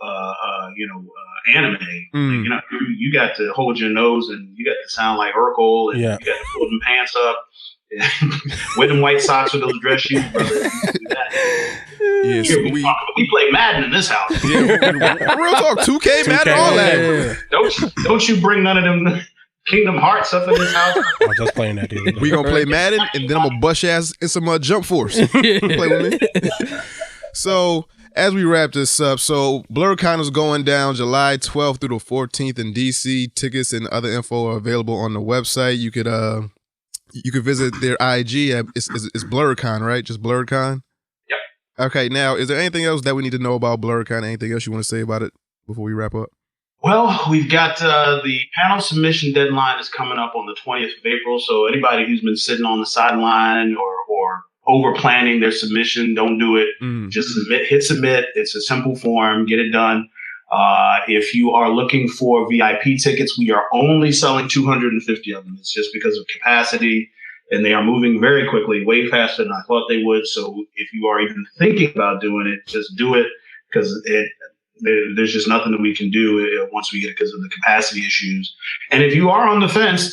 You got to hold your nose and you got to sound like Urkel and you got to pull them pants up. Wear them white socks with those dress shoes, brother. Yes, we play Madden in this house. Yeah, real talk, 2K, Madden, all that. Yeah. Don't you bring none of them Kingdom Hearts up in this house. I was just playing that dude. We gonna play Madden, and then I'm gonna bust your ass in some Jump Force. Play with me. So as we wrap this up, so BlerDCon is going down July 12th through the 14th in DC. Tickets and other info are available on the website. You could visit their IG. It's BlerDCon, right? Just BlerDCon? Yep. Okay, now, is there anything else that we need to know about BlerDCon? Anything else you want to say about it before we wrap up? Well, we've got the panel submission deadline is coming up on the 20th of April. So anybody who's been sitting on the sideline or over planning their submission, don't do it. Just hit submit. It's a simple form. Get it done. If you are looking for VIP tickets, we are only selling 250 of them. It's just because of capacity, and they are moving very quickly, way faster than I thought they would. So if you are even thinking about doing it, just do it, because there's just nothing that we can do once we get it because of the capacity issues. And if you are on the fence,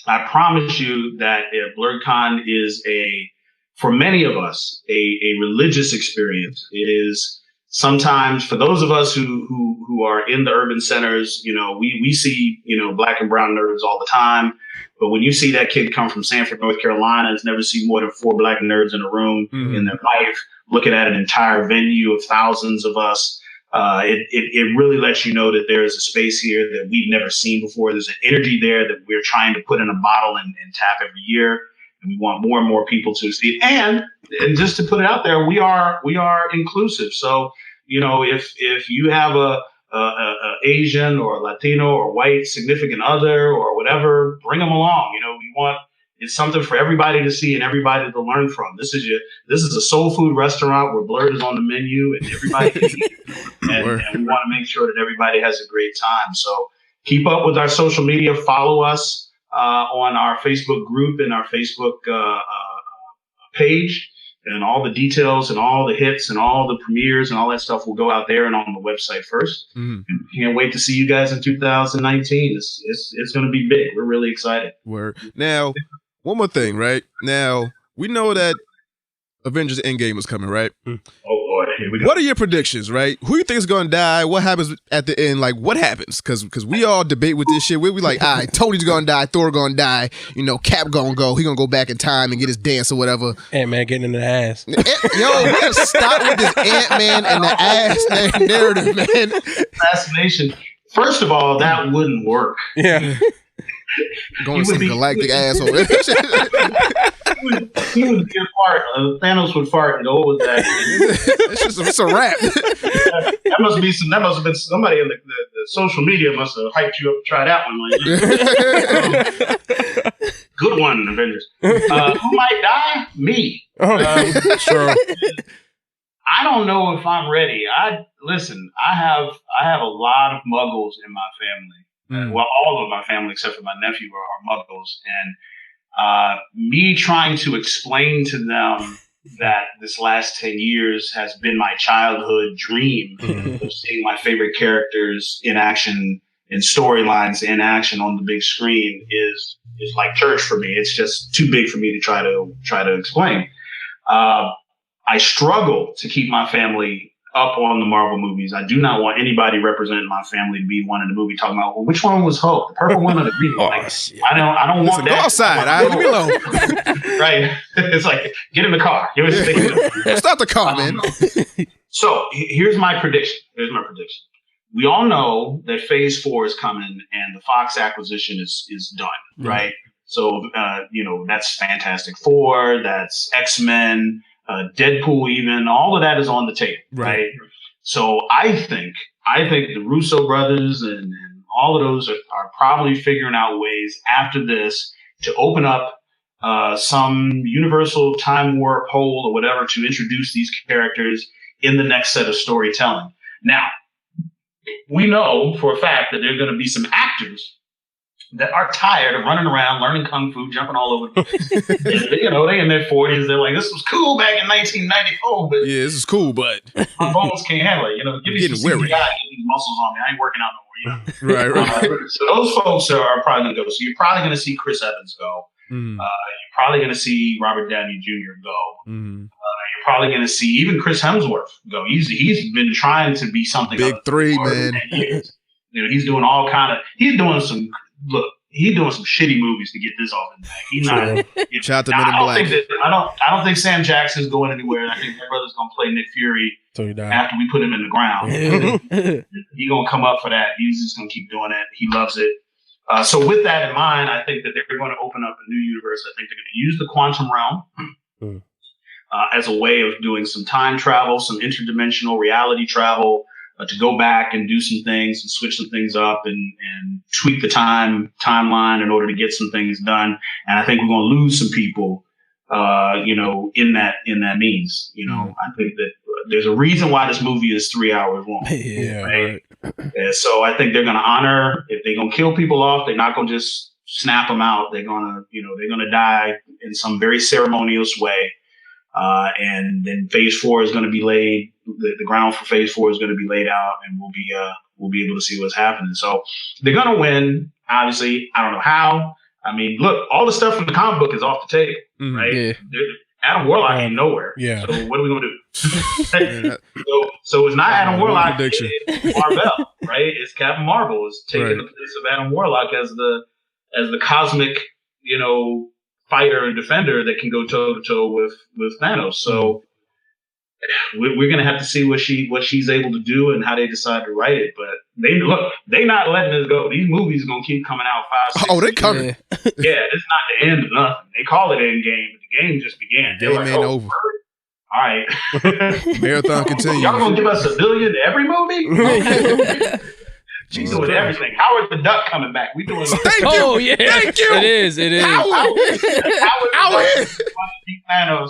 I promise you that BlerDCon is for many of us, a religious experience. It is sometimes, for those of us who are in the urban centers, we see, black and brown nerds all the time. But when you see that kid come from Sanford, North Carolina, has never seen more than 4 black nerds in a room in their life, looking at an entire venue of thousands of us, it really lets you know that there is a space here that we've never seen before. There's an energy there that we're trying to put in a bottle and tap every year. And we want more and more people to see it. And just to put it out there, we are inclusive. So, if you have a Asian or Latino or white significant other or whatever, bring them along. It's something for everybody to see and everybody to learn from. This is a soul food restaurant where Blerd is on the menu and everybody can eat. And we want to make sure that everybody has a great time. So keep up with our social media. Follow us on our Facebook group and our Facebook page. And all the details and all the hits and all the premieres and all that stuff will go out there and on the website first. And can't wait to see you guys in 2019. It's going to be big. We're really excited. Word. Now, one more thing, right? Now, we know that Avengers Endgame is coming, right? Oh, Lord. Here we go. What are your predictions, right? Who you think is going to die? What happens at the end? Like, what happens? Because we all debate with this shit. We like, all right, Tony's going to die. Thor going to die. Cap going to go. He going to go back in time and get his dance or whatever. Ant-Man getting in the ass. Yo, we got to stop with this Ant-Man and the ass narrative, man. Assassination. First of all, that wouldn't work. Yeah. Going some galactic asshole. He would be a fart. Thanos would fart and go, what was that? It's a wrap. That must have been somebody in the social media must have hyped you up to try that one. Good one, Avengers. Who might die? Me. Sure. I don't know if I'm ready. I have a lot of muggles in my family. Well, all of my family except for my nephew are muggles, and me trying to explain to them that this last 10 years has been my childhood dream of seeing my favorite characters in action, in storylines in action on the big screen is like church for me. It's just too big for me to try to explain. I struggle to keep my family up on the Marvel movies. I do not want anybody representing my family to be one in the movie talking about, well, which one was Hulk, the purple one or the green one? Like, I don't want that. Go outside. All right, leave me alone. Right? It's like, get in the car. Start the car, man. So here's my prediction. We all know that Phase 4 is coming and the Fox acquisition is done, right? So, that's Fantastic Four, that's X-Men, Deadpool even, all of that is on the table, right? So I think the Russo brothers and all of those are probably figuring out ways after this to open up some universal time warp hole or whatever to introduce these characters in the next set of storytelling. Now, we know for a fact that there are going to be some actors that are tired of running around, learning kung fu, jumping all over the place. They in their 40s. They're like, this was cool back in 1994, but yeah, this is cool, but my bones can't handle it. Give me some CGI, get these muscles on me. I ain't working out no more. Right. So those folks are probably going to go. So you're probably going to see Chris Evans go. You're probably going to see Robert Downey Jr. go. You're probably going to see even Chris Hemsworth go. He's been trying to be something big three, man. He's doing all kind of. He's doing some shitty movies to get this off his back. He's not. Shout out to Men in Black. I don't think Sam Jackson's going anywhere. I think my brother's going to play Nick Fury after we put him in the ground. He's going to come up for that. He's just going to keep doing it. He loves it. So with that in mind, I think that they're going to open up a new universe. I think they're going to use the quantum realm as a way of doing some time travel, some interdimensional reality travel, to go back and do some things and switch some things up and tweak the timeline in order to get some things done. And I think we're going to lose some people, in that means. I think that there's a reason why this movie is 3 hours long. Right? And so I think they're going to honor, if they're going to kill people off, they're not going to just snap them out. They're going to die in some very ceremonious way. And then Phase 4 is going to be laid. The ground for Phase 4 is going to be laid out, and we'll be able to see what's happening. So they're going to win. Obviously, I don't know how. I mean, look, all the stuff from the comic book is off the table, right? Yeah. Adam Warlock ain't nowhere. Yeah. So what are we going to do? so it's not Adam Warlock. It's Marvel, right? It's Captain Marvel is taking the place of Adam Warlock as the cosmic, fighter and defender that can go toe to toe with Thanos. So we're going to have to see what she's able to do and how they decide to write it. But they're not letting us go. These movies are going to keep coming out 5, 6. Oh, they're coming. Yeah, it's not the end of nothing. They call it Endgame, but the game just began. Game ain't over. All right. Marathon continues. Y'all going to give us $1 billion to every movie? She's doing everything. Howard the Duck coming back. We doing. Thank you. Oh yeah, thank you. It is. Howard Thanos.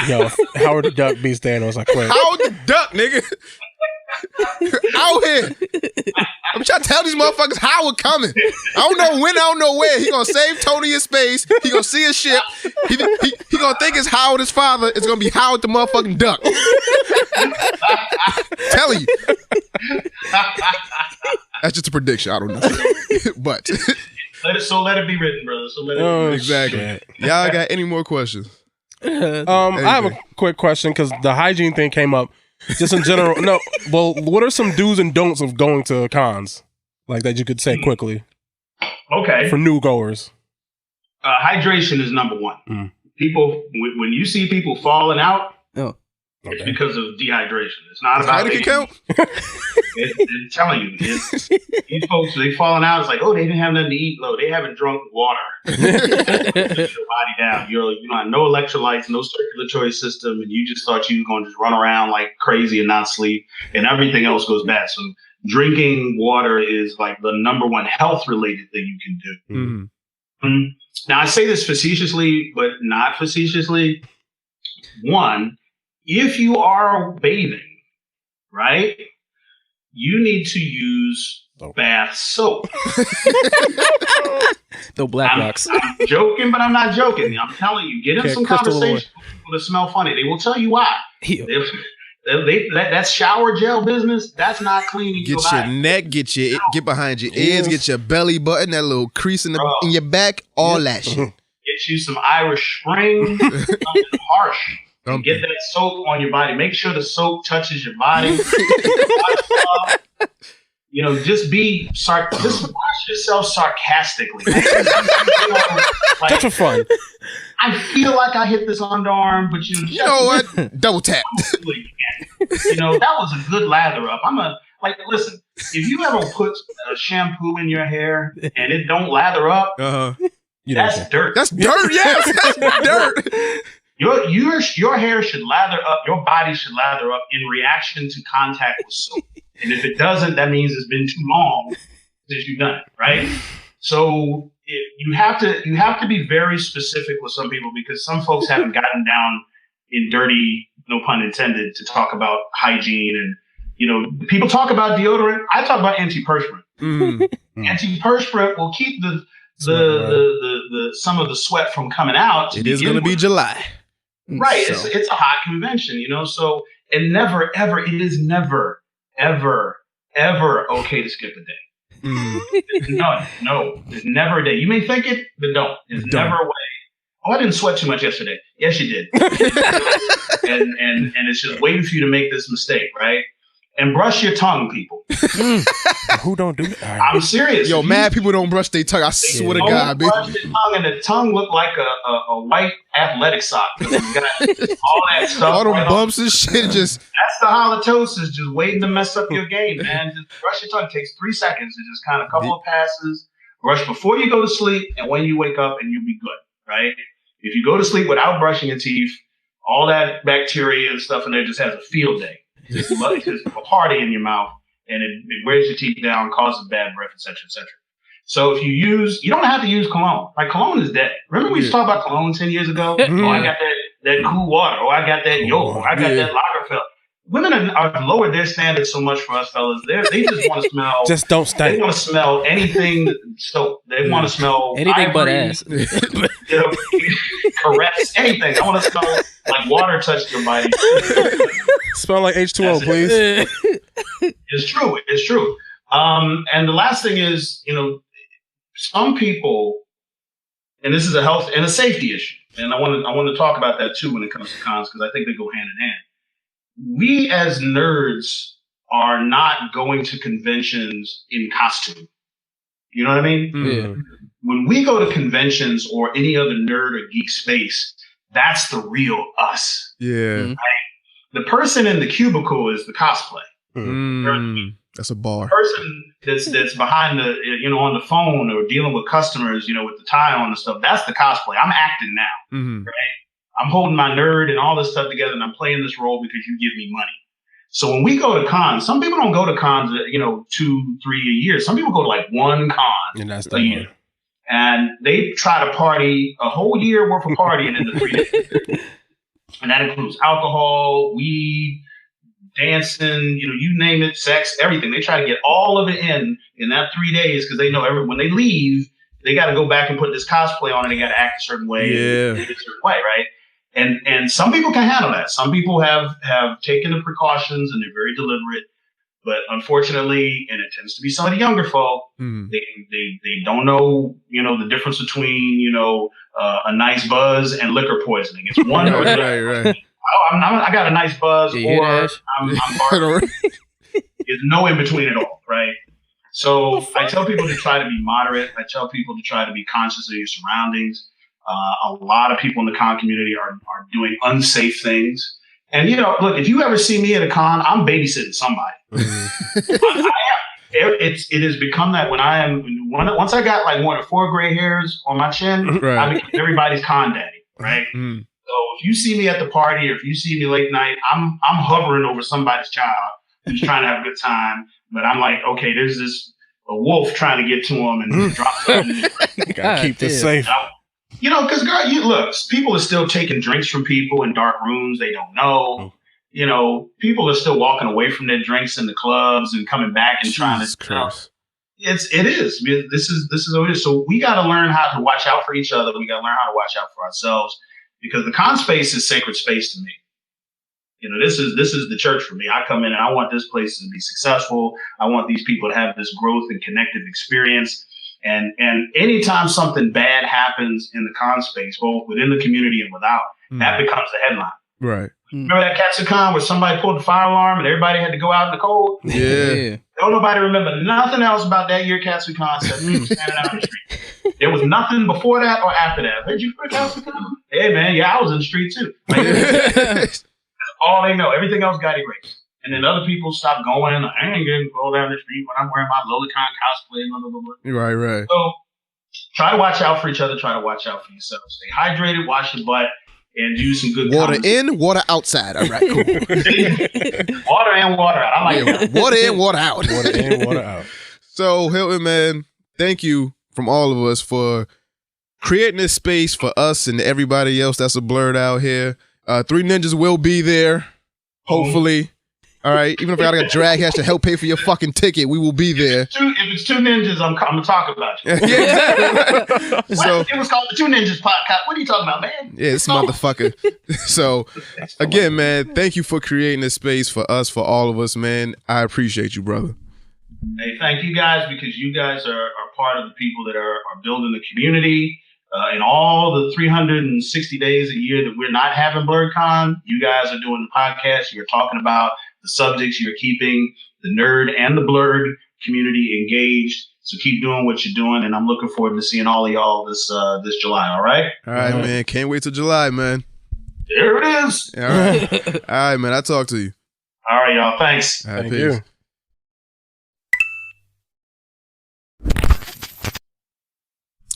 Yo, Howard the Duck beats Thanos. I quit. Howard the Duck, nigga. Out here. I'm trying to tell these motherfuckers Howard coming. I don't know when, I don't know where. He gonna save Tony in space. He gonna see a ship. He gonna think it's Howard his father. It's gonna be Howard the motherfucking Duck. Telling you. That's just a prediction. I don't know. But let it be written, brother. So let it be written. Exactly. Y'all got any more questions? I have a quick question because the hygiene thing came up. Just in general, no. Well, what are some do's and don'ts of going to cons, like that you could say quickly? Okay, for new goers, hydration is number one. People, when you see people falling out, it's because of dehydration. It's not about it. Count. It's telling you, these folks they falling out. It's like, oh, they didn't have nothing to eat. No, they haven't drunk water. Your body down. You have no electrolytes, no circulatory system, and you just thought you were going to just run around like crazy and not sleep, and everything else goes bad. So drinking water is like the number one health related thing you can do. Mm-hmm. Now I say this facetiously, but not facetiously. One, if you are bathing, right, you need to use bath soap. The Black Rocks. I'm joking, but I'm not joking. I'm telling you, get in some conversation with people that smell funny. They will tell you why. That shower gel business, that's not cleaning your body. Get your neck, get behind your ears, get your belly button, that little crease in your back, all that shit. Get you some Irish Spring, something harsh. And get that soap on your body. Make sure the soap touches your body. You know, just wash yourself sarcastically. Like, just for fun. I feel like I hit this underarm, but you know what? Double tap. You know, that was a good lather up. Listen, if you ever put a shampoo in your hair and it don't lather up, that's dirt. That's dirt, yes. That's dirt. Your hair should lather up, your body should lather up in reaction to contact with soap. And if it doesn't, that means it's been too long since you've done it, right? So you have to be very specific with some people because some folks haven't gotten down in dirty, no pun intended, to talk about hygiene. And, you know, people talk about deodorant. I talk about antiperspirant. Antiperspirant will keep the some of the sweat from coming out. It is going to be July. Right. So. It's a hot convention, you know, so it is never, ever okay to skip a day. No, there's never a day. You may think it, but don't. There's never a way. Oh, I didn't sweat too much yesterday. Yes, you did. and it's just waiting for you to make this mistake, right? And brush your tongue, people. Who don't do that? I'm serious. Yo, mad people don't brush their tongue. I swear to God, bitch. Brush your tongue, and the tongue look like a white athletic sock. It's got all that stuff. All them bumps and shit. Just that's the halitosis, just waiting to mess up your game, man. Just brush your tongue. It takes 3 seconds. It's just kind of a couple of passes. Brush before you go to sleep, and when you wake up, and you'll be good, right? If you go to sleep without brushing your teeth, all that bacteria and stuff in there just has a field day. It's just a party in your mouth, and it wears your teeth down, causes bad breath, etc., etc. So if you don't have to use cologne. Like, cologne is dead. Remember we used to talk about cologne 10 years ago? Oh, I got that cool water. Oh, I got that Yo. I got that Lagerfeld. Women are lowered their standards so much for us fellas. They just want to smell. Just don't stink. They want to smell anything soap. They want to smell anything ivory, but ass. You know, caress, anything. I want to smell like water touched your body. Smell like H2O, please. It's true. It's true. And the last thing is, you know, some people, and this is a health and a safety issue, and I want to talk about that too when it comes to cons, because I think they go hand in hand. We as nerds are not going to conventions in costume. You know what I mean? Yeah. When we go to conventions or any other nerd or geek space, that's the real us. Yeah. Right? The person in the cubicle is the cosplay. That's a bar. The person that's behind the, you know, on the phone or dealing with customers, you know, with the tie on and stuff, that's the cosplay. I'm acting now, right? I'm holding my nerd and all this stuff together, and I'm playing this role because you give me money. So when we go to cons, some people don't go to cons, you know, 2-3 a year. Some people go to like one con a year. And they try to party a whole year worth of partying in the 3 days. And that includes alcohol, weed, dancing, you know, you name it, sex, everything. They try to get all of it in that 3 days because they know when they leave, they got to go back and put this cosplay on and they got to act a certain way, a certain way, right? And some people can handle that. Some people have taken the precautions and they're very deliberate. But unfortunately, and it tends to be some of the younger folk, they don't know, you know, the difference between, you know, a nice buzz and liquor poisoning. It's one or the other. Right. Oh, I got a nice buzz, or I'm barking. There's no in between at all, right? So I tell people to try to be moderate. I tell people to try to be conscious of your surroundings. A lot of people in the con community are doing unsafe things. And, you know, look, if you ever see me at a con, I'm babysitting somebody. I am. It has become that once I got like 1 or 4 gray hairs on my chin, I became everybody's con daddy, right? So if you see me at the party or if you see me late night, I'm hovering over somebody's child who's trying to have a good time. But I'm like, okay, there's a wolf trying to get to him and drop something. Gotta keep this safe. You know, because look, people are still taking drinks from people in dark rooms they don't know. You know, people are still walking away from their drinks in the clubs and coming back and trying to. It is. This is what it is. So we got to learn how to watch out for each other. We got to learn how to watch out for ourselves, because the con space is sacred space to me. You know, this is the church for me. I come in and I want this place to be successful. I want these people to have this growth and connective experience. And anytime something bad happens in the con space, both within the community and without, that becomes the headline. Right. Remember that Katsucon where somebody pulled the fire alarm and everybody had to go out in the cold? Yeah. Don't nobody remember nothing else about that year Katsucon except people standing out in the street. There was nothing before that or after that. Did you for Katsucon? Hey man, yeah, I was in the street too. Like, that's all they know. Everything else got erased. And then other people stopped going. I ain't gonna go down the street when I'm wearing my lowlights cosplay. Blah, blah, blah, blah. Right. So try to watch out for each other. Try to watch out for yourself. Stay hydrated. Wash your butt. And do some good water in, water outside. All right, cool. Water in, water out. I like that. Water in, water out. Water in, water out. So, Hilton, man, thank you from all of us for creating this space for us and everybody else that's a blurred out here. Three Ninjas will be there, hopefully. All right, even if I gotta drag Hash to help pay for your fucking ticket, we will be there. If it's two ninjas, I'm gonna talk about you. Yeah, exactly. So it was called the Two Ninjas podcast. What are you talking about, man? Yeah, this motherfucker. So again, man, thank you for creating this space for us, for all of us, man. I appreciate you, brother. Hey, thank you guys, because you guys are part of the people that are building the community. In all the 360 days a year that we're not having BlerDCon, you guys are doing the podcast. You're talking about the subjects. You're keeping the nerd and the blurred community engaged. So keep doing what you're doing, and I'm looking forward to seeing all of y'all this July. All right. All right, man. Can't wait till July, man. There it is. All right, all right, man. I'll talk to you. All right, y'all. Thanks. All right, Thank peace.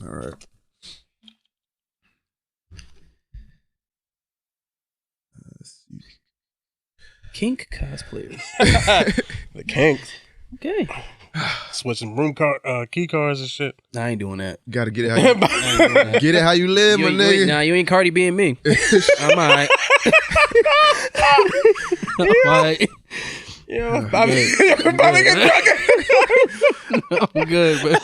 you. All right. Kink cosplayers. The kinks. Okay. Switching key cards and shit. Nah, I ain't doing that. Gotta get it how you get it how you live, my nigga. Nah, you ain't Cardi B and me. I'm alright. I'm alright. Yeah, I'm good, but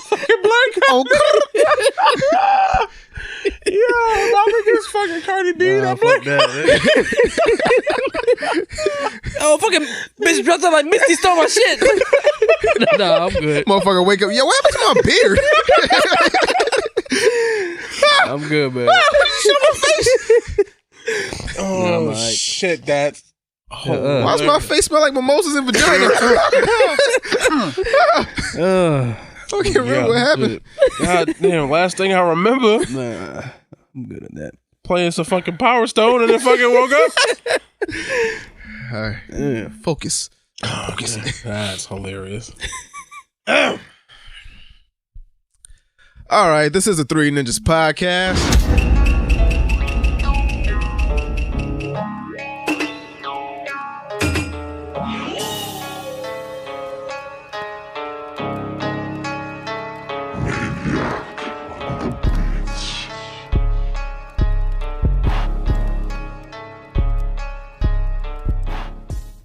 yeah, I'm against fucking Cardi B. Fuck that. oh, fucking bitch dressed up like Misty stole my shit. No, I'm good. Motherfucker, wake up. Yo, what happened to my beard? I'm good, man. Shit on my face. Oh, right. shit, that's... Why's my face smell like mimosas and vagina? Okay, remember what happened. God damn, last thing I remember, Nah, I'm good at that. playing some fucking Power Stone and then fucking woke up. All right. Focus. Focus. That's hilarious. All right, this is the Three Ninjas podcast.